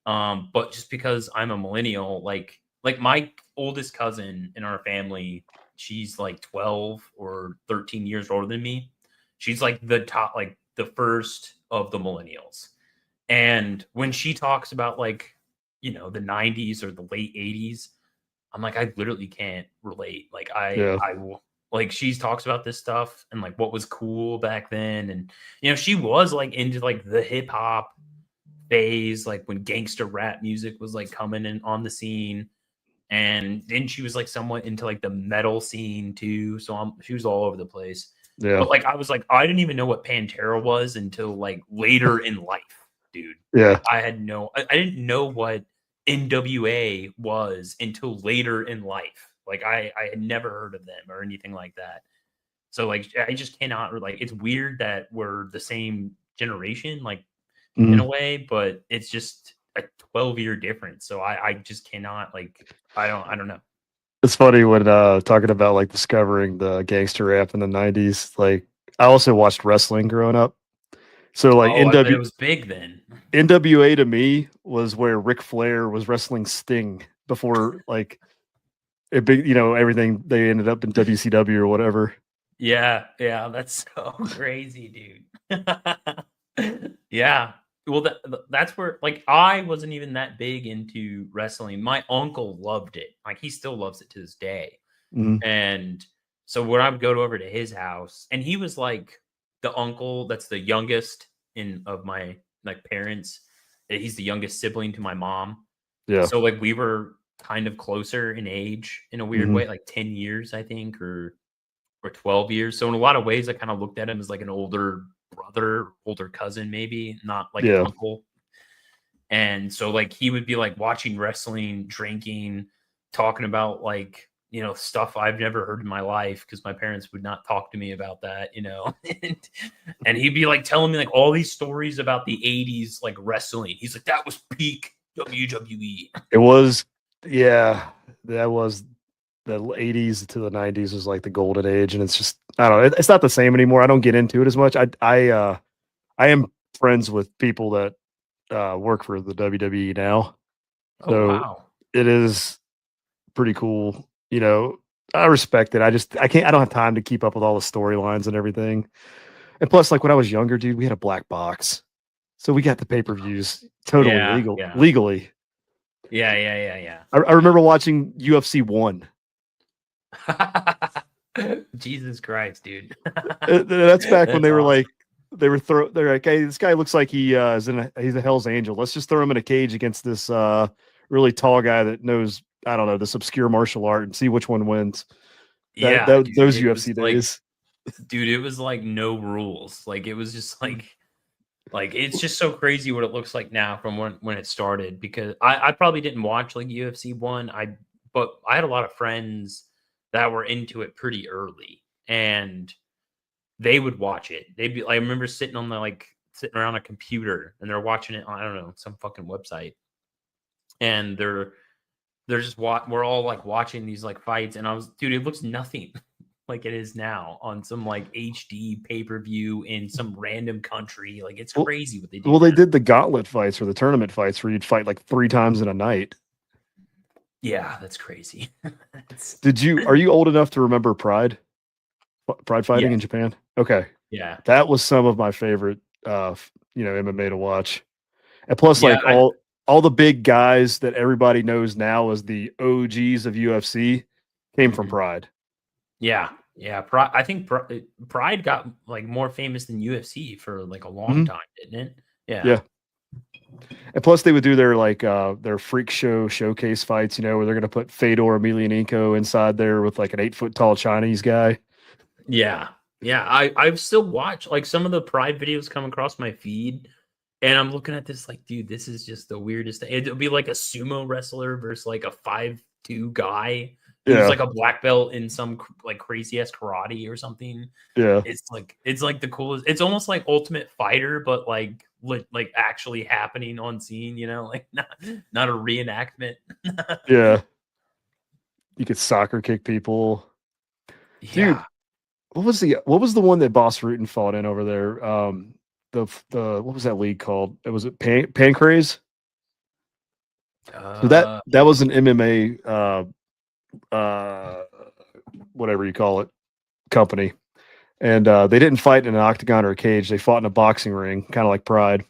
But just because I'm a millennial, like my oldest cousin in our family, she's like 12 or 13 years older than me. She's like the top, like the first of the millennials. And when she talks about like, the 90s or the late 80s, I'm like, I literally can't relate. Like Yeah, like she talks about this stuff and like what was cool back then. And she was like into like the hip hop phase, like when gangster rap music was like coming in on the scene. And then she was like somewhat into like the metal scene too. So she was all over the place. yeah, But like I was like, I didn't even know what Pantera was until like later in life, dude. yeah. Like I didn't know what NWA was until later in life. Like I had never heard of them or anything like that. So like I just cannot, like it's weird that we're the same generation, like in a Mhm. way, but it's just a 12-year difference. So I just cannot, like I don't know. It's funny when talking about like discovering the gangster rap in the '90s. Like I also watched wrestling growing up. So like Oh, I bet it was big then. NWA to me was where Ric Flair was wrestling Sting before like it big, everything they ended up in WCW or whatever. Yeah, yeah, that's so crazy, dude. Yeah. Well, that's where like I wasn't even that big into wrestling. My uncle loved it. Like he still loves it to this day. Mhm. And so when I would go over to his house, and he was like the uncle that's the youngest in of my like parents. He's the youngest sibling to my mom. Yeah. So like we were kind of closer in age in a weird Mhm. way, like 10 years, I think, or 12 years. So in a lot of ways, I kind of looked at him as like an older brother, older cousin, maybe not like an Yeah. uncle. And so like he would be like watching wrestling, drinking, talking about like, stuff I've never heard in my life because my parents would not talk to me about that. and he'd be like telling me like all these stories about the 80s like wrestling. He's like, that was peak WWE. It was, yeah, that was the '80s to the '90s was like the golden age, and it's just I don't know, it's not the same anymore. I don't get into it as much. I am friends with people that work for the WWE now, Oh so wow. it is pretty cool. I respect it. I don't have time to keep up with all the storylines and everything. And plus, like when I was younger, dude, we had a black box, so we got the pay-per-views totally Yeah, yeah. legally. I remember watching UFC 1. Jesus Christ, dude. That's back when That's they were awesome. like, they're like, hey, this guy looks like he's a Hell's Angel. Let's just throw him in a cage against this really tall guy that knows, I don't know, this obscure martial art and see which one wins. Yeah, dude, Those it was UFC like, days. dude, it was like no rules. Like it was just like it's just so crazy what it looks like now from when it started, because I probably didn't watch like UFC 1. But I had a lot of friends that were into it pretty early, and they would watch it. They'd be like, I remember sitting around a computer and they're watching it on, I don't know, some fucking website. And they're just we're all like watching these like fights, and I was, dude, it looks nothing like it is now on some like HD pay-per-view in some random country. Like it's crazy what they do. Well, they did the gauntlet fights or the tournament fights where you'd fight like 3 times in a night. Yeah, that's crazy. Are you old enough to remember Pride fighting Yeah. in Japan? Okay. Yeah. That was some of my favorite MMA to watch. And plus, Yeah, like all the big guys that everybody knows now as the OGs of UFC came from Pride. Yeah. Yeah. I think Pride got like more famous than UFC for like a long time, didn't it? Yeah. Yeah. And plus, they would do their their freak show showcase fights, where they're going to put Fedor Emelianenko inside there with like an 8-foot tall Chinese guy. Yeah. Yeah. I've still watched like some of the Pride videos come across my feed, and I'm looking at this like, dude, this is just the weirdest thing. It'll be like a sumo wrestler versus like a 5'2" guy who's like a black belt in some like crazy ass karate or something. Yeah. It's like the coolest. It's almost like Ultimate Fighter, but like actually happening on scene, like not a reenactment. Yeah. You could soccer kick people. Yeah. Dude, what was the one that Boss Rutan fought in over there? The what was that league called? It was Pancrase. So that was an MMA whatever you call it company, and they didn't fight in an octagon or a cage. They fought in a boxing ring, kind of like Pride.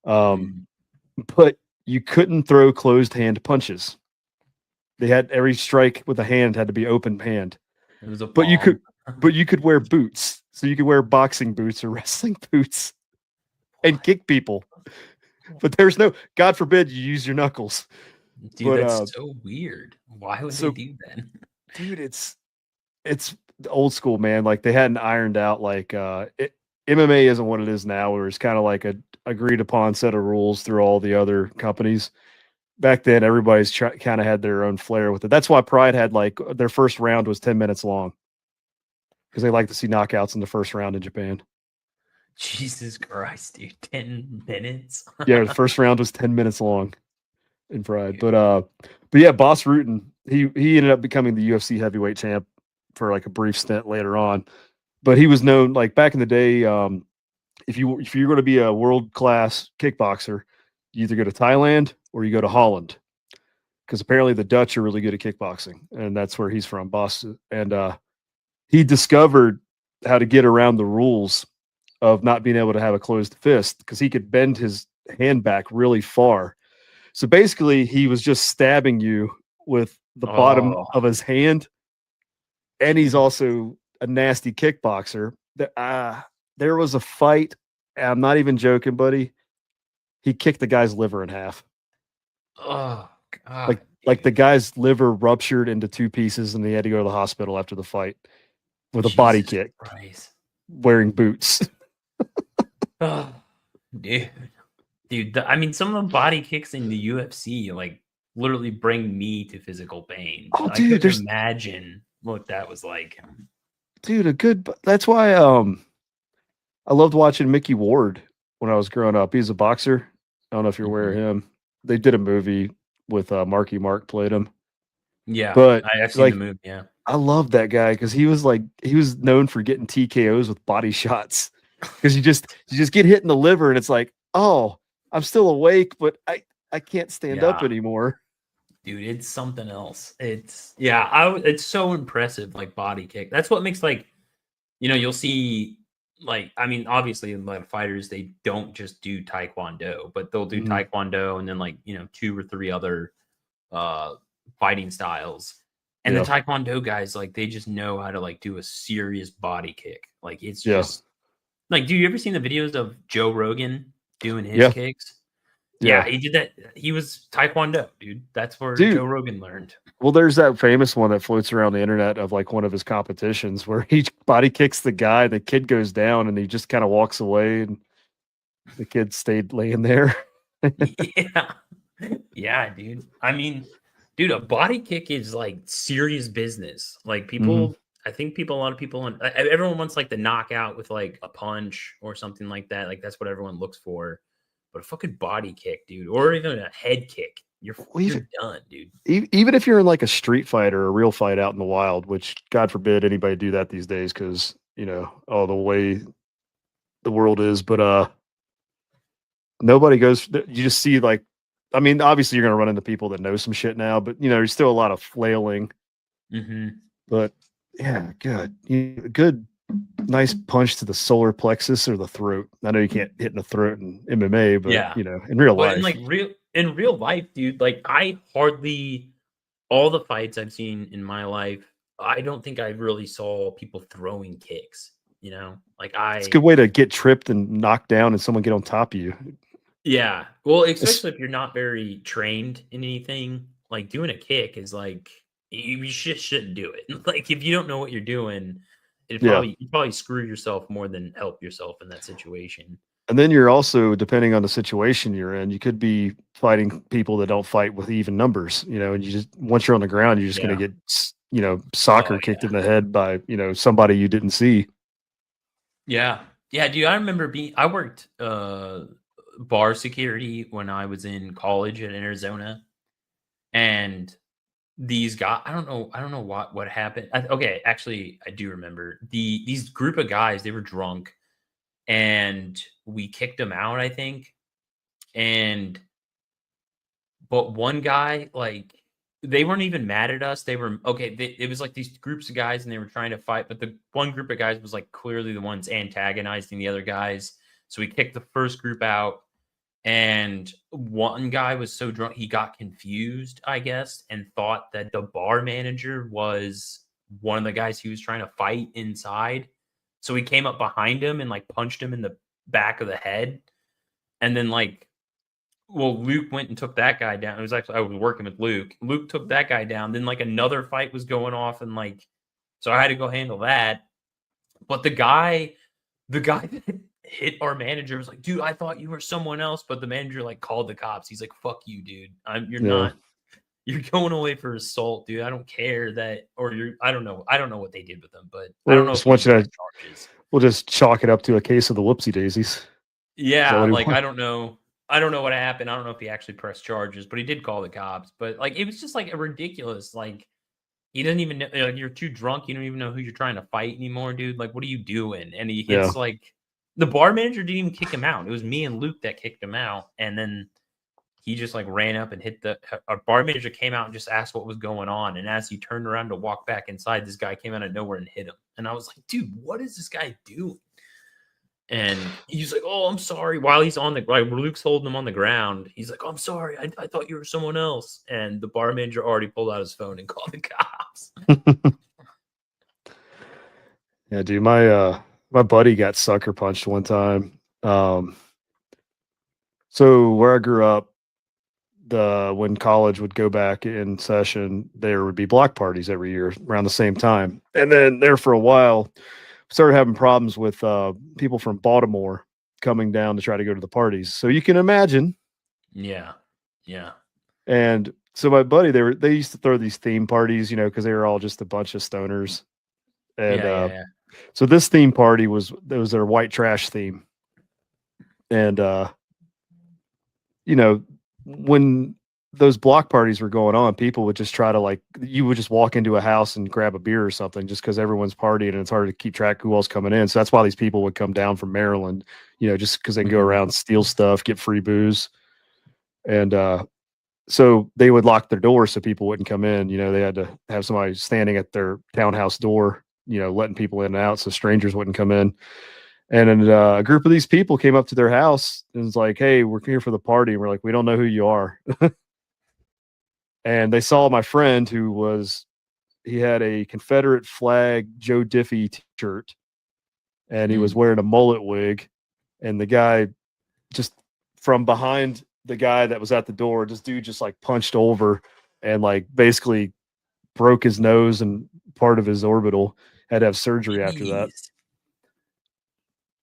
But you couldn't throw closed hand punches. They had every strike with a hand had to be open hand. It was a but you could wear boots, so you could wear boxing boots or wrestling boots and kick people. But there's no, God forbid you use your knuckles. Dude, that's so weird. Why would they do that? Dude, it's old school, man. Like they hadn't ironed out like MMA isn't what it is now, where it's kind of like a agreed upon set of rules through all the other companies. Back then, everybody's kind of had their own flair with it. That's why Pride had like their first round was 10 minutes long, because they like to see knockouts in the first round in Japan. Jesus Christ, dude, 10 minutes. Yeah, the first round was 10 minutes long in Pride. But yeah, Boss Rutan, he ended up becoming the UFC heavyweight champ for like a brief stint later on. But he was known like back in the day. If you're going to be a world class kickboxer, you either go to Thailand or you go to Holland, because apparently the Dutch are really good at kickboxing, and that's where he's from, Boston. And he discovered how to get around the rules of not being able to have a closed fist, because he could bend his hand back really far. So basically, he was just stabbing you with the bottom of his hand, and he's also a nasty kickboxer. There was a fight. I'm not even joking, buddy. He kicked the guy's liver in half. Oh, God. Like the guy's liver ruptured into 2 pieces, and he had to go to the hospital after the fight with a body kick, wearing boots. Oh, dude. I mean, some of the body kicks in the UFC like literally bring me to physical pain. Oh, I dude, couldn't imagine what that was like. Dude, that's why I loved watching Mickey Ward when I was growing up. He's a boxer. I don't know if you're aware of him. They did a movie with Marky Mark played him. Yeah, but I've seen the movie. Yeah, I love that guy because he was known for getting TKOs with body shots. Because you just get hit in the liver, and it's like, oh, I'm still awake, but I can't stand up anymore. Dude, it's something else. It's so impressive, like body kick. That's what makes, like, you'll see like, I mean, obviously, like fighters, they don't just do taekwondo, but they'll do Mhm. taekwondo and then like 2 or 3 other fighting styles. And the Yeah. taekwondo guys, like, they just know how to like do a serious body kick. Like, it's Yeah. just like, do you ever seen the videos of Joe Rogan doing his Yeah. kicks? Yeah, Yeah. he did that. He was taekwondo, dude. That's where Dude. Joe Rogan learned. Well, there's that famous one that floats around the internet of like one of his competitions where he body kicks the guy, the kid goes down, and he just kind of walks away, and the kid stayed laying there. Yeah. Yeah, dude. I mean, dude, a body kick is like serious business. Like Hmm. people, I think a lot of people, everyone wants like the knockout with like a punch or something like that. Like that's what everyone looks for. But a fucking body kick, dude, or even a head kick, Well, you're done, dude. even if you're in like a street fight or a real fight out in the wild, which God forbid anybody do that these days, because oh, the way the world is. But nobody goes. You just see like, I mean, obviously you're gonna run into people that know some shit now, but there's still a lot of flailing. Hmm. But yeah, good, good, nice punch to the solar plexus or the throat. I know you can't hit in the throat in MMA, but Yeah, in real but in life, like real life, dude, like I hardly all the fights I've seen in my life, I don't think I really saw people throwing kicks. Like it's a good way to get tripped and knocked down, and someone get on top of you. yeah. Well, It's, especially if you're not very trained in anything, like doing a kick is like you just shouldn't do it. Like if you don't know what you're doing, yeah. you probably screw yourself more than help yourself in that situation. And then you're also, depending on the situation you're in, you could be fighting people that don't fight with even numbers, and you just, once you're on the ground, you're just going to Yeah. get, Oh soccer kicked yeah. in the head by, somebody you didn't see. Yeah. Yeah, dude, I remember I worked bar security when I was in college in Arizona, and these guys, I don't know what happened. Okay, actually I do remember. These group of guys, they were drunk and we kicked them out, I think. And but one guy, like, they weren't even mad at us. They were okay. It was like these groups of guys, and they were trying to fight. But the one group of guys was like clearly the ones antagonizing the other guys. So we kicked the first group out, and one guy was so drunk he got confused, I guess, and thought that the bar manager was one of the guys he was trying to fight inside. So he came up behind him and like punched him in the back of the head, and then like well, Luke went and took that guy down. It was actually I was working with Luke. Luke took that guy down. Then like another fight was going off, and like so I had to go handle that. But the guy that hit our manager was like, "Dude, I thought you were someone else." But the manager like called the cops. He's like, "Fuck you, dude. You're Yeah. not. You're going away for assault, dude. I don't care that, or you're. I don't know. I don't know what they did with them, but I don't Well, know if just he want even you to, pressed charges. we'll just chalk it up to a case of the whoopsie daisies. Is that Yeah, what he like wants? I don't know. I don't know what happened. I don't know if he actually pressed charges, but he did call the cops. But like it was just like a ridiculous. Like he doesn't even know. Like, you're too drunk. You don't even know who you're trying to fight anymore, dude. Like what are you doing? And he Yeah. hits like the bar manager didn't even kick him out. It was me and Luke that kicked him out, and then he just like ran up and hit our bar manager came out and just asked what was going on. And as he turned around to walk back inside, this guy came out of nowhere and hit him. And I was like, dude, what is this guy doing? And he's like, "Oh, I'm sorry." While he's on the like, Luke's holding him on the ground. He's like, "Oh, I'm sorry. I thought you were someone else." And the bar manager already pulled out his phone and called the cops. Yeah, dude, my buddy got sucker punched one time. So where I grew up, when college would go back in session, there would be block parties every year around the same time. And then there for a while, started having problems with people from Baltimore coming down to try to go to the parties. So you can imagine. Yeah, yeah, And so my buddy, they used to throw these theme parties, because they were all just a bunch of stoners. And yeah. so this theme party was their white trash theme. And when those block parties were going on, people would just try to like, you would just walk into a house and grab a beer or something just because everyone's partying and it's hard to keep track of who else coming in. So that's why these people would come down from Maryland, just because they can go Mhm. around, steal stuff, get free booze. And so they would lock their doors so people wouldn't come in. They had to have somebody standing at their townhouse door, letting people in and out so strangers wouldn't come in. And a group of these people came up to their house and was like, "Hey, we're here for the party." And we're like, "We don't know who you are." And they saw my friend he had a Confederate flag Joe Diffie t-shirt, and he was wearing a mullet wig. And the guy just from behind the guy that was at the door, this dude just like punched over and like basically broke his nose and part of his orbital. Had to have surgery after that. Jeez.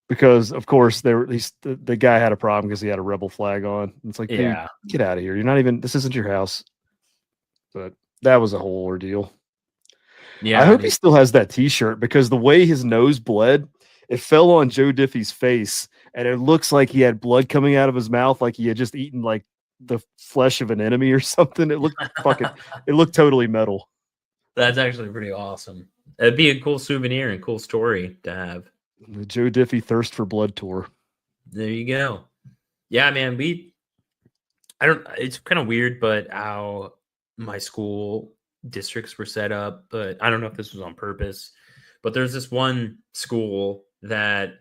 Because of course the guy had a problem because he had a rebel flag on. It's like, dude, Yeah. get out of here. You're not even, this isn't your house. But that was a whole ordeal. Yeah. I hope he still has that t-shirt, because the way his nose bled, it fell on Joe Diffie's face, and it looks like he had blood coming out of his mouth, like he had just eaten like the flesh of an enemy or something. It looked it looked totally metal. That's actually pretty awesome. It'd be a cool souvenir and cool story to have. The Joe Diffie Thirst for Blood tour. There you go. Yeah, man. It's kind of weird, but how my school districts were set up, but I don't know if this was on purpose, but there's this one school that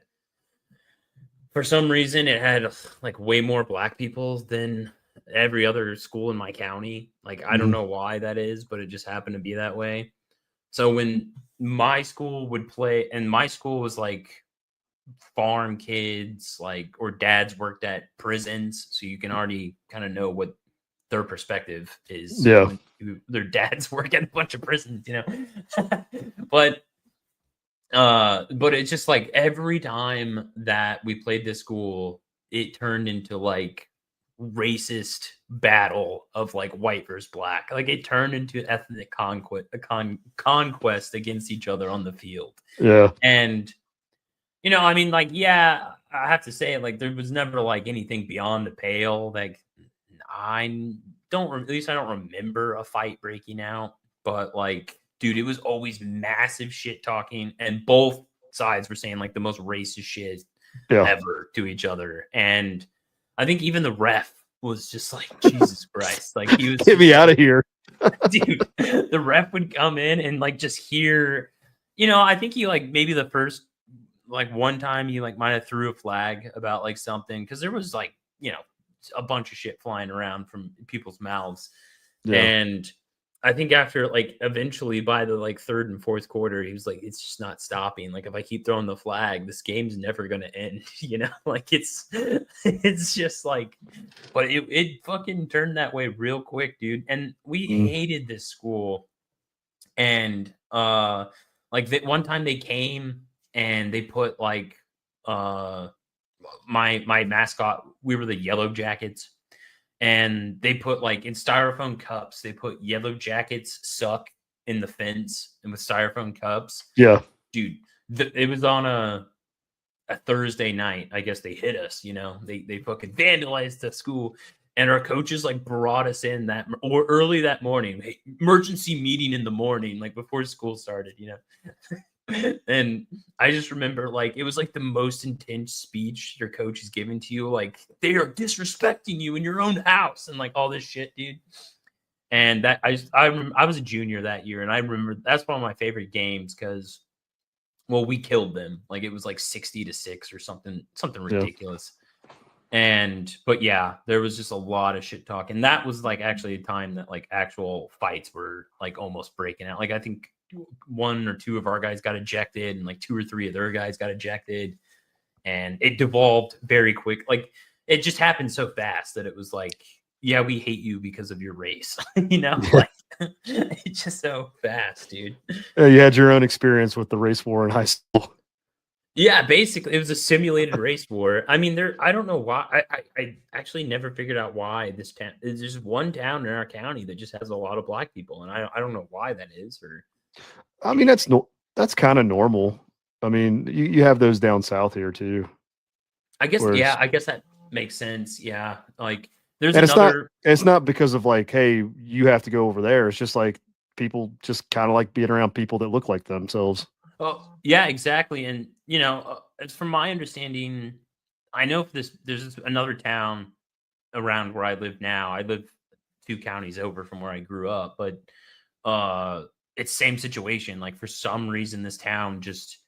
for some reason it had like way more black people than every other school in my county. Like, I don't know why that is, but it just happened to be that way. So when my school would play, and my school was like farm kids, like, or dads worked at prisons, so you can already kind of know what their perspective is. Yeah. When their dads work at a bunch of prisons, you know. but it's just like every time that we played this school, it turned into like racist battle of like white versus black. Like, it turned into ethnic conquest against each other on the field. Yeah. And I mean, like, yeah, I have to say, like, there was never like anything beyond the pale. Like, at least I don't remember a fight breaking out. But like, dude, it was always massive shit talking, and both sides were saying like the most racist shit ever to each other. And I think even the ref was just like, Jesus Christ, like, he was get me out of here, dude. The ref would come in and like just hear, I think he like maybe the first like one time he like might have threw a flag about like something, because there was like a bunch of shit flying around from people's mouths. And I think after like eventually by the like third and fourth quarter, he was like, it's just not stopping. Like, if I keep throwing the flag, this game's never gonna end. Like, it's just like, but it fucking turned that way real quick, dude. And we hated this school. And like one time they came and they put like my mascot, we were the Yellow Jackets, and they put like in styrofoam cups, they put Yellow Jackets suck in the fence and with styrofoam cups. Yeah, dude, it was on a Thursday night. I guess they hit us, they fucking vandalized the school. And our coaches like brought us in early that morning, emergency meeting in the morning, like before school started, And I just remember like it was like the most intense speech your coach is giving to you, like, they are disrespecting you in your own house and like all this shit, dude. And that I was a junior that year, and I remember that's one of my favorite games because, well, we killed them. Like, it was like 60-6 or something ridiculous. But yeah, there was just a lot of shit talk. And that was like actually a time that like actual fights were like almost breaking out. Like, I think 1 or 2 of our guys got ejected, and like 2 or 3 of their guys got ejected. And it devolved very quick. Like, it just happened so fast that it was like, yeah, we hate you because of your race. Like, it's just so fast, dude. You had your own experience with the race war in high school. Yeah, basically, it was a simulated race war. I mean, I don't know why. I actually never figured out why this town. There's just one town in our county that just has a lot of black people, and I don't know why that is. Or, I mean, that's kind of normal. I mean, you have those down south here too. I guess, yeah, I guess that makes sense. Yeah, like there's another. It's not because of like, hey, you have to go over there. It's just like people just kind of like being around people that look like themselves. Oh, yeah, exactly. And it's from my understanding, I know there's another town around where I live now. I live 2 counties over from where I grew up, but it's same situation. Like, for some reason, this town just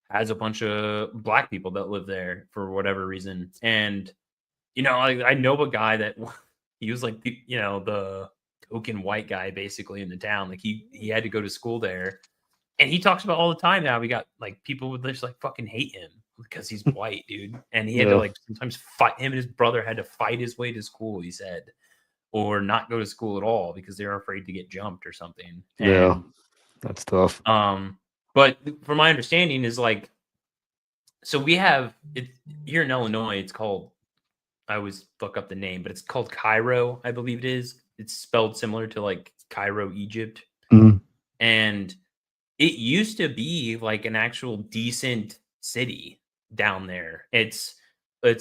has a bunch of black people that live there for whatever reason. And, you know, I know a guy that he was like, you know, the token white guy basically in the town. Like he had to go to school there. And he talks about all the time how we got like people would just like fucking hate him because he's white, dude. And he had to Yeah. like sometimes fight him and his brother had to fight his way to school, he said, or not go to school at all because they were afraid to get jumped or something. Yeah. And That's tough. but from my understanding is like, so we have it here in Illinois, it's called, I always fuck up the name, but it's called Cairo, I believe it is. It's spelled similar to like Cairo, Egypt. Mhm. And it used to be like an actual decent city down there. It's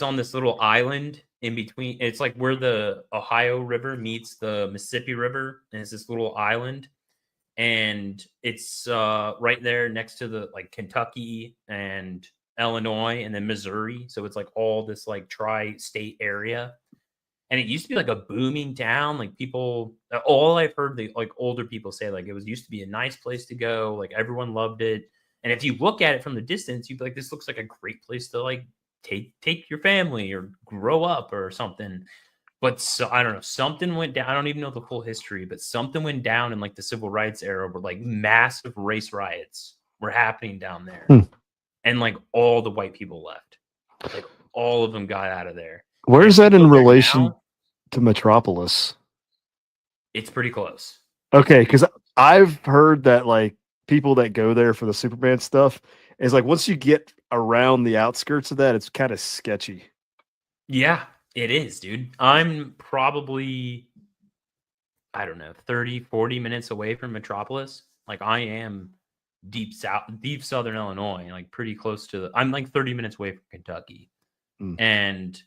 on this little island in between. It's like where the Ohio River meets the Mississippi River, and it's this little island. And it's right there next to the like Kentucky and Illinois and then Missouri. So it's like all this like tri-state area. And it used to be like a booming town. Like people, all I've heard the like older people say, like it was used to be a nice place to go. Like everyone loved it. And if you look at it from the distance, you'd be like, this looks like a great place to like take your family or grow up or something. But so I don't know, something went down. I don't even know the full history, but something went down in like the civil rights era where like massive race riots were happening down there. And like all the white people left. Like all of them got out of there. Where's And if that you in go there relation now, to Metropolis? it's pretty close. Okay, because I've heard that like people that go there for the Superman stuff is like once you get around the outskirts of that, it's kind of sketchy. Yeah, it is, dude. I'm probably, I don't know, 30, 40 minutes away from Metropolis. Like I am deep southern Illinois, like pretty close to I'm like 30 minutes away from Kentucky. Mm. And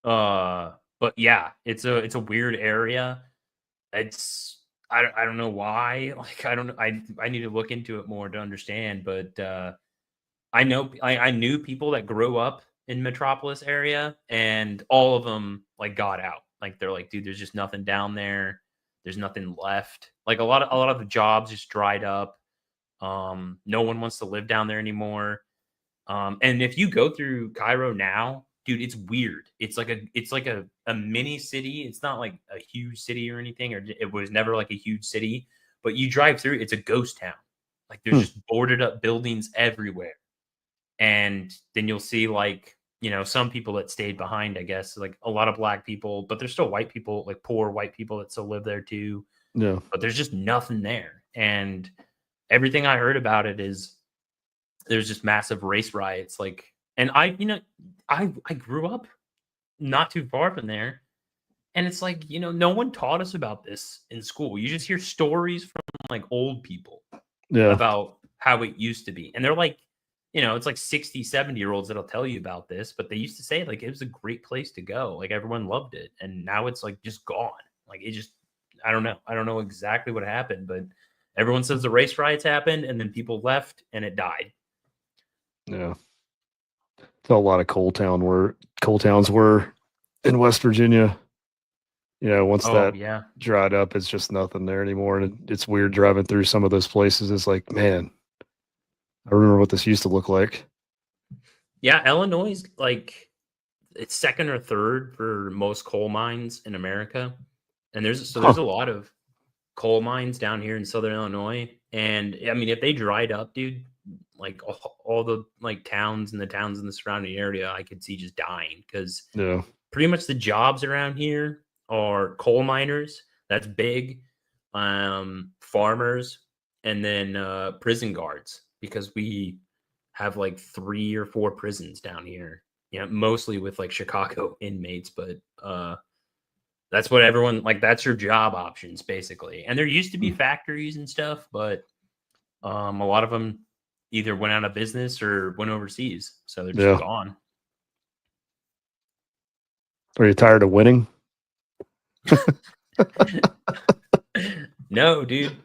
but yeah, it's a weird area. It's I don't know why. Like I don't know. I need to look into it more to understand, but I know I knew people that grew up in Metropolis area, and all of them like got out. Like they're like, dude, there's just nothing down there. There's nothing left. Like a lot of the jobs just dried up. No one wants to live down there anymore. And if you go through Cairo now, dude, it's weird. It's like a mini city. It's not like a huge city or anything, or it was never like a huge city. But you drive through, it's a ghost town. Like there's just boarded up buildings everywhere. And then you'll see like, you know, some people that stayed behind, I guess, like a lot of black people, but there's still white people, like poor white people that still live there too. Yeah. But there's just nothing there. And everything I heard about it is there's just massive race riots. Like, and I, you know, I grew up not too far from there. And it's like, you know, no one taught us about this in school. You just hear stories from like old people Yeah. about how it used to be. And they're like, you know, it's like 60, 70-year-olds that'll tell you about this, but they used to say like it was a great place to go. Like everyone loved it. And now it's like just gone. Like it just, I don't know. I don't know exactly what happened, but everyone says the race riots happened and then people left and it died. Yeah. So a lot of coal towns were in West Virginia. You know, once that Yeah. dried up, it's just nothing there anymore. And it's weird driving through some of those places. It's like, man, I remember what this used to look like. Yeah. Illinois is like, it's second or third for most coal mines in America. And there's a lot of coal mines down here in Southern Illinois. And I mean, if they dried up, dude, like all the like towns and the surrounding area, I could see just dying because Yeah. pretty much the jobs around here are coal miners. That's big. Farmers, and then prison guards, because we have like 3 or 4 prisons down here. You know, mostly with like Chicago inmates, but that's what everyone like. That's your job options basically. And there used to be factories and stuff, but a lot of them either went out of business or went overseas, so they're just gone. Are you tired of winning? No, dude.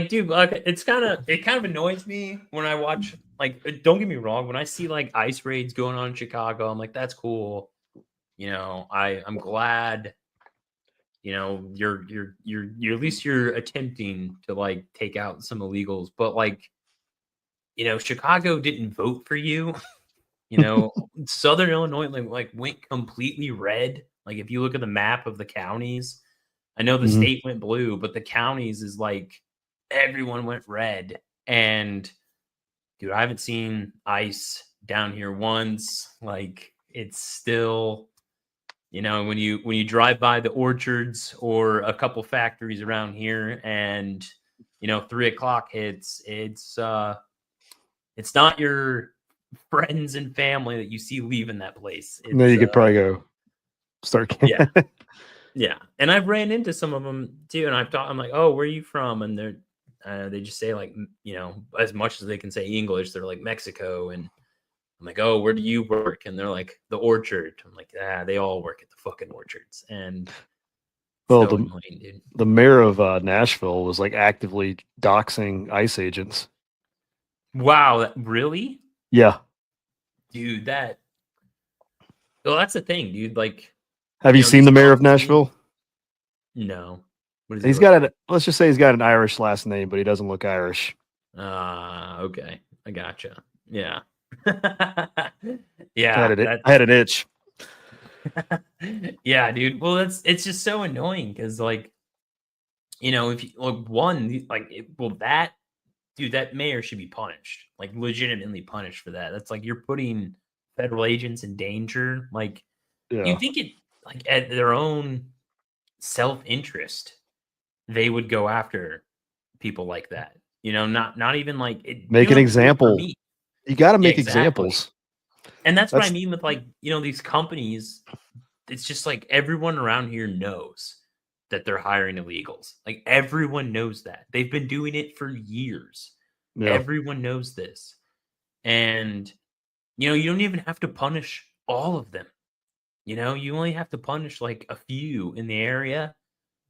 Dude, like it kind of annoys me when I watch. Like, don't get me wrong. When I see like ice raids going on in Chicago, I'm like, that's cool. You know, I'm glad. You know, you're at least you're attempting to like take out some illegals, but like Chicago didn't vote for you. Southern Illinois like went completely red. Like if you look at the map of the counties, I know the Mhm. state went blue, but the counties is like everyone went red. And dude, I haven't seen ice down here once. Like it's still, when you drive by the orchards or a couple factories around here, and 3 o'clock hits, it's not your friends and family that you see leaving that place. No, It's you could probably go start. yeah, yeah. And I've ran into some of them too, and I'm like, oh, where are you from? And they just say like, as much as they can say English, they're like Mexico. And I'm like, oh, where do you work? And they're like, the orchard. I'm like, they all work at the fucking orchards. And Well, so annoying, dude. the mayor of Nashville was like actively doxing ICE agents. Wow, really? Yeah. Dude, well, that's the thing, dude. Like, Have you seen these the mayor of companies- Nashville? No. What does he He's look got let's just say he's got an Irish last name, but he doesn't look Irish. okay. I gotcha. Yeah. I Yeah. had an itch. Yeah, dude. Well, it's just so annoying because, like, if you that mayor should be punished, like, legitimately punished for that. That's like you're putting federal agents in danger. Like, Yeah. you think it, like, at their own self-interest, they would go after people like that. Not even like it. Make you an don't have to do it for example. me. You got to make Exactly. examples. And that's what I That's- mean with, like, these companies. It's just like everyone around here knows that they're hiring illegals. Like everyone knows that. They've been doing it for years. Yeah. Everyone knows this. And you don't even have to punish all of them. You only have to punish like a few in the area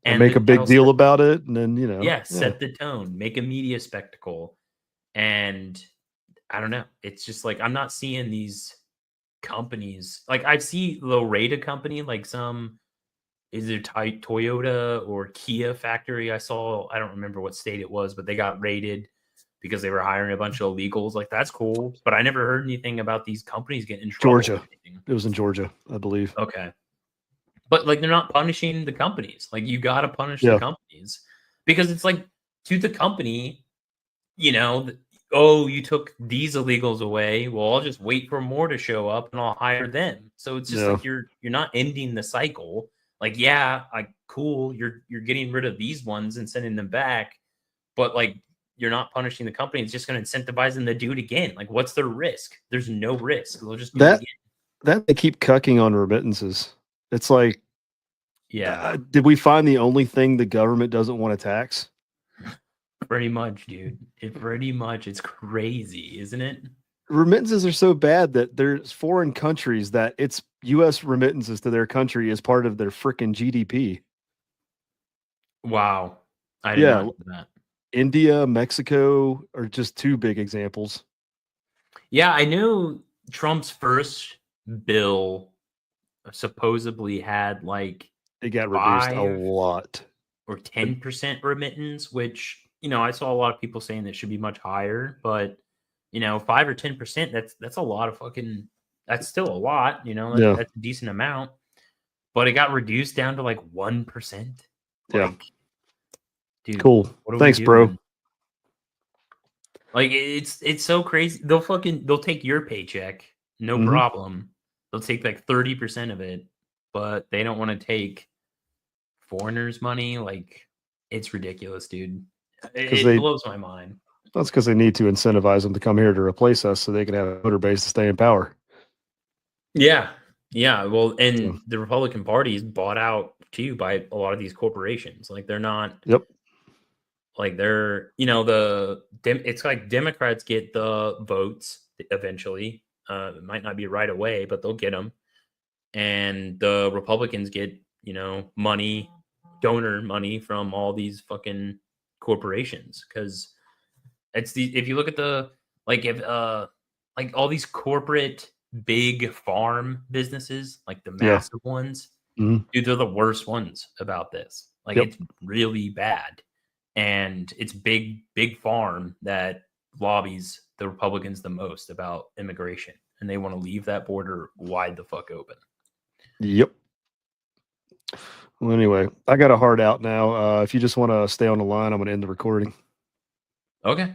and make a big that'll deal set- about it, and then set the tone, make a media spectacle. And I don't know. It's just like I'm not seeing these companies. Like I see they'll raid a company, like some is it Toyota or Kia factory. I don't remember what state it was, but they got raided because they were hiring a bunch of illegals. Like that's cool, but I never heard anything about these companies getting in trouble. Georgia. It was in Georgia, I believe. Okay. But like they're not punishing the companies. Like you got to punish Yeah. the companies because it's like to the company, oh, you took these illegals away. Well, I'll just wait for more to show up and I'll hire them. So it's just like you're not ending the cycle. Like, yeah, cool, you're getting rid of these ones and sending them back, but like you're not punishing the company. It's just going to incentivize them to do it again. Like, what's their risk? There's no risk. They'll just do it again. That they keep cucking on remittances. It's like, yeah, did we find the only thing the government doesn't want to tax? Pretty much, dude. It's crazy, isn't it? Remittances are so bad that there's foreign countries that it's U.S. remittances to their country is part of their freaking GDP. Wow. I did not know that. India, Mexico are just two big examples. Yeah, I knew Trump's first bill supposedly had like it got reduced a lot or 10% remittance, which I saw a lot of people saying that should be much higher, but 5 or 10%, that's a lot of fucking, that's still a lot, that's a decent amount, but it got reduced down to like 1%. Like, dude, cool. Thanks, bro. Like it's so crazy. They'll take your paycheck, no problem. They'll take like 30% of it, but they don't want to take foreigners' money. Like it's ridiculous, dude. It blows my mind. That's because they need to incentivize them to come here to replace us so they can have a voter base to stay in power. Yeah. Well, and the Republican Party is bought out too by a lot of these corporations. Like they're not. Yep. Like they're, it's like Democrats get the votes eventually. It might not be right away, but they'll get them. And the Republicans get, money, donor money from all these fucking corporations. Because if you look at like all these corporate big farm businesses, like the massive ones, dude, they're the worst ones about this. Like it's really bad. And it's big farm that lobbies the Republicans the most about immigration, and they want to leave that border wide the fuck open. Yep. Well, anyway, I got a heart out now. If you just want to stay on the line, I'm going to end the recording. Okay.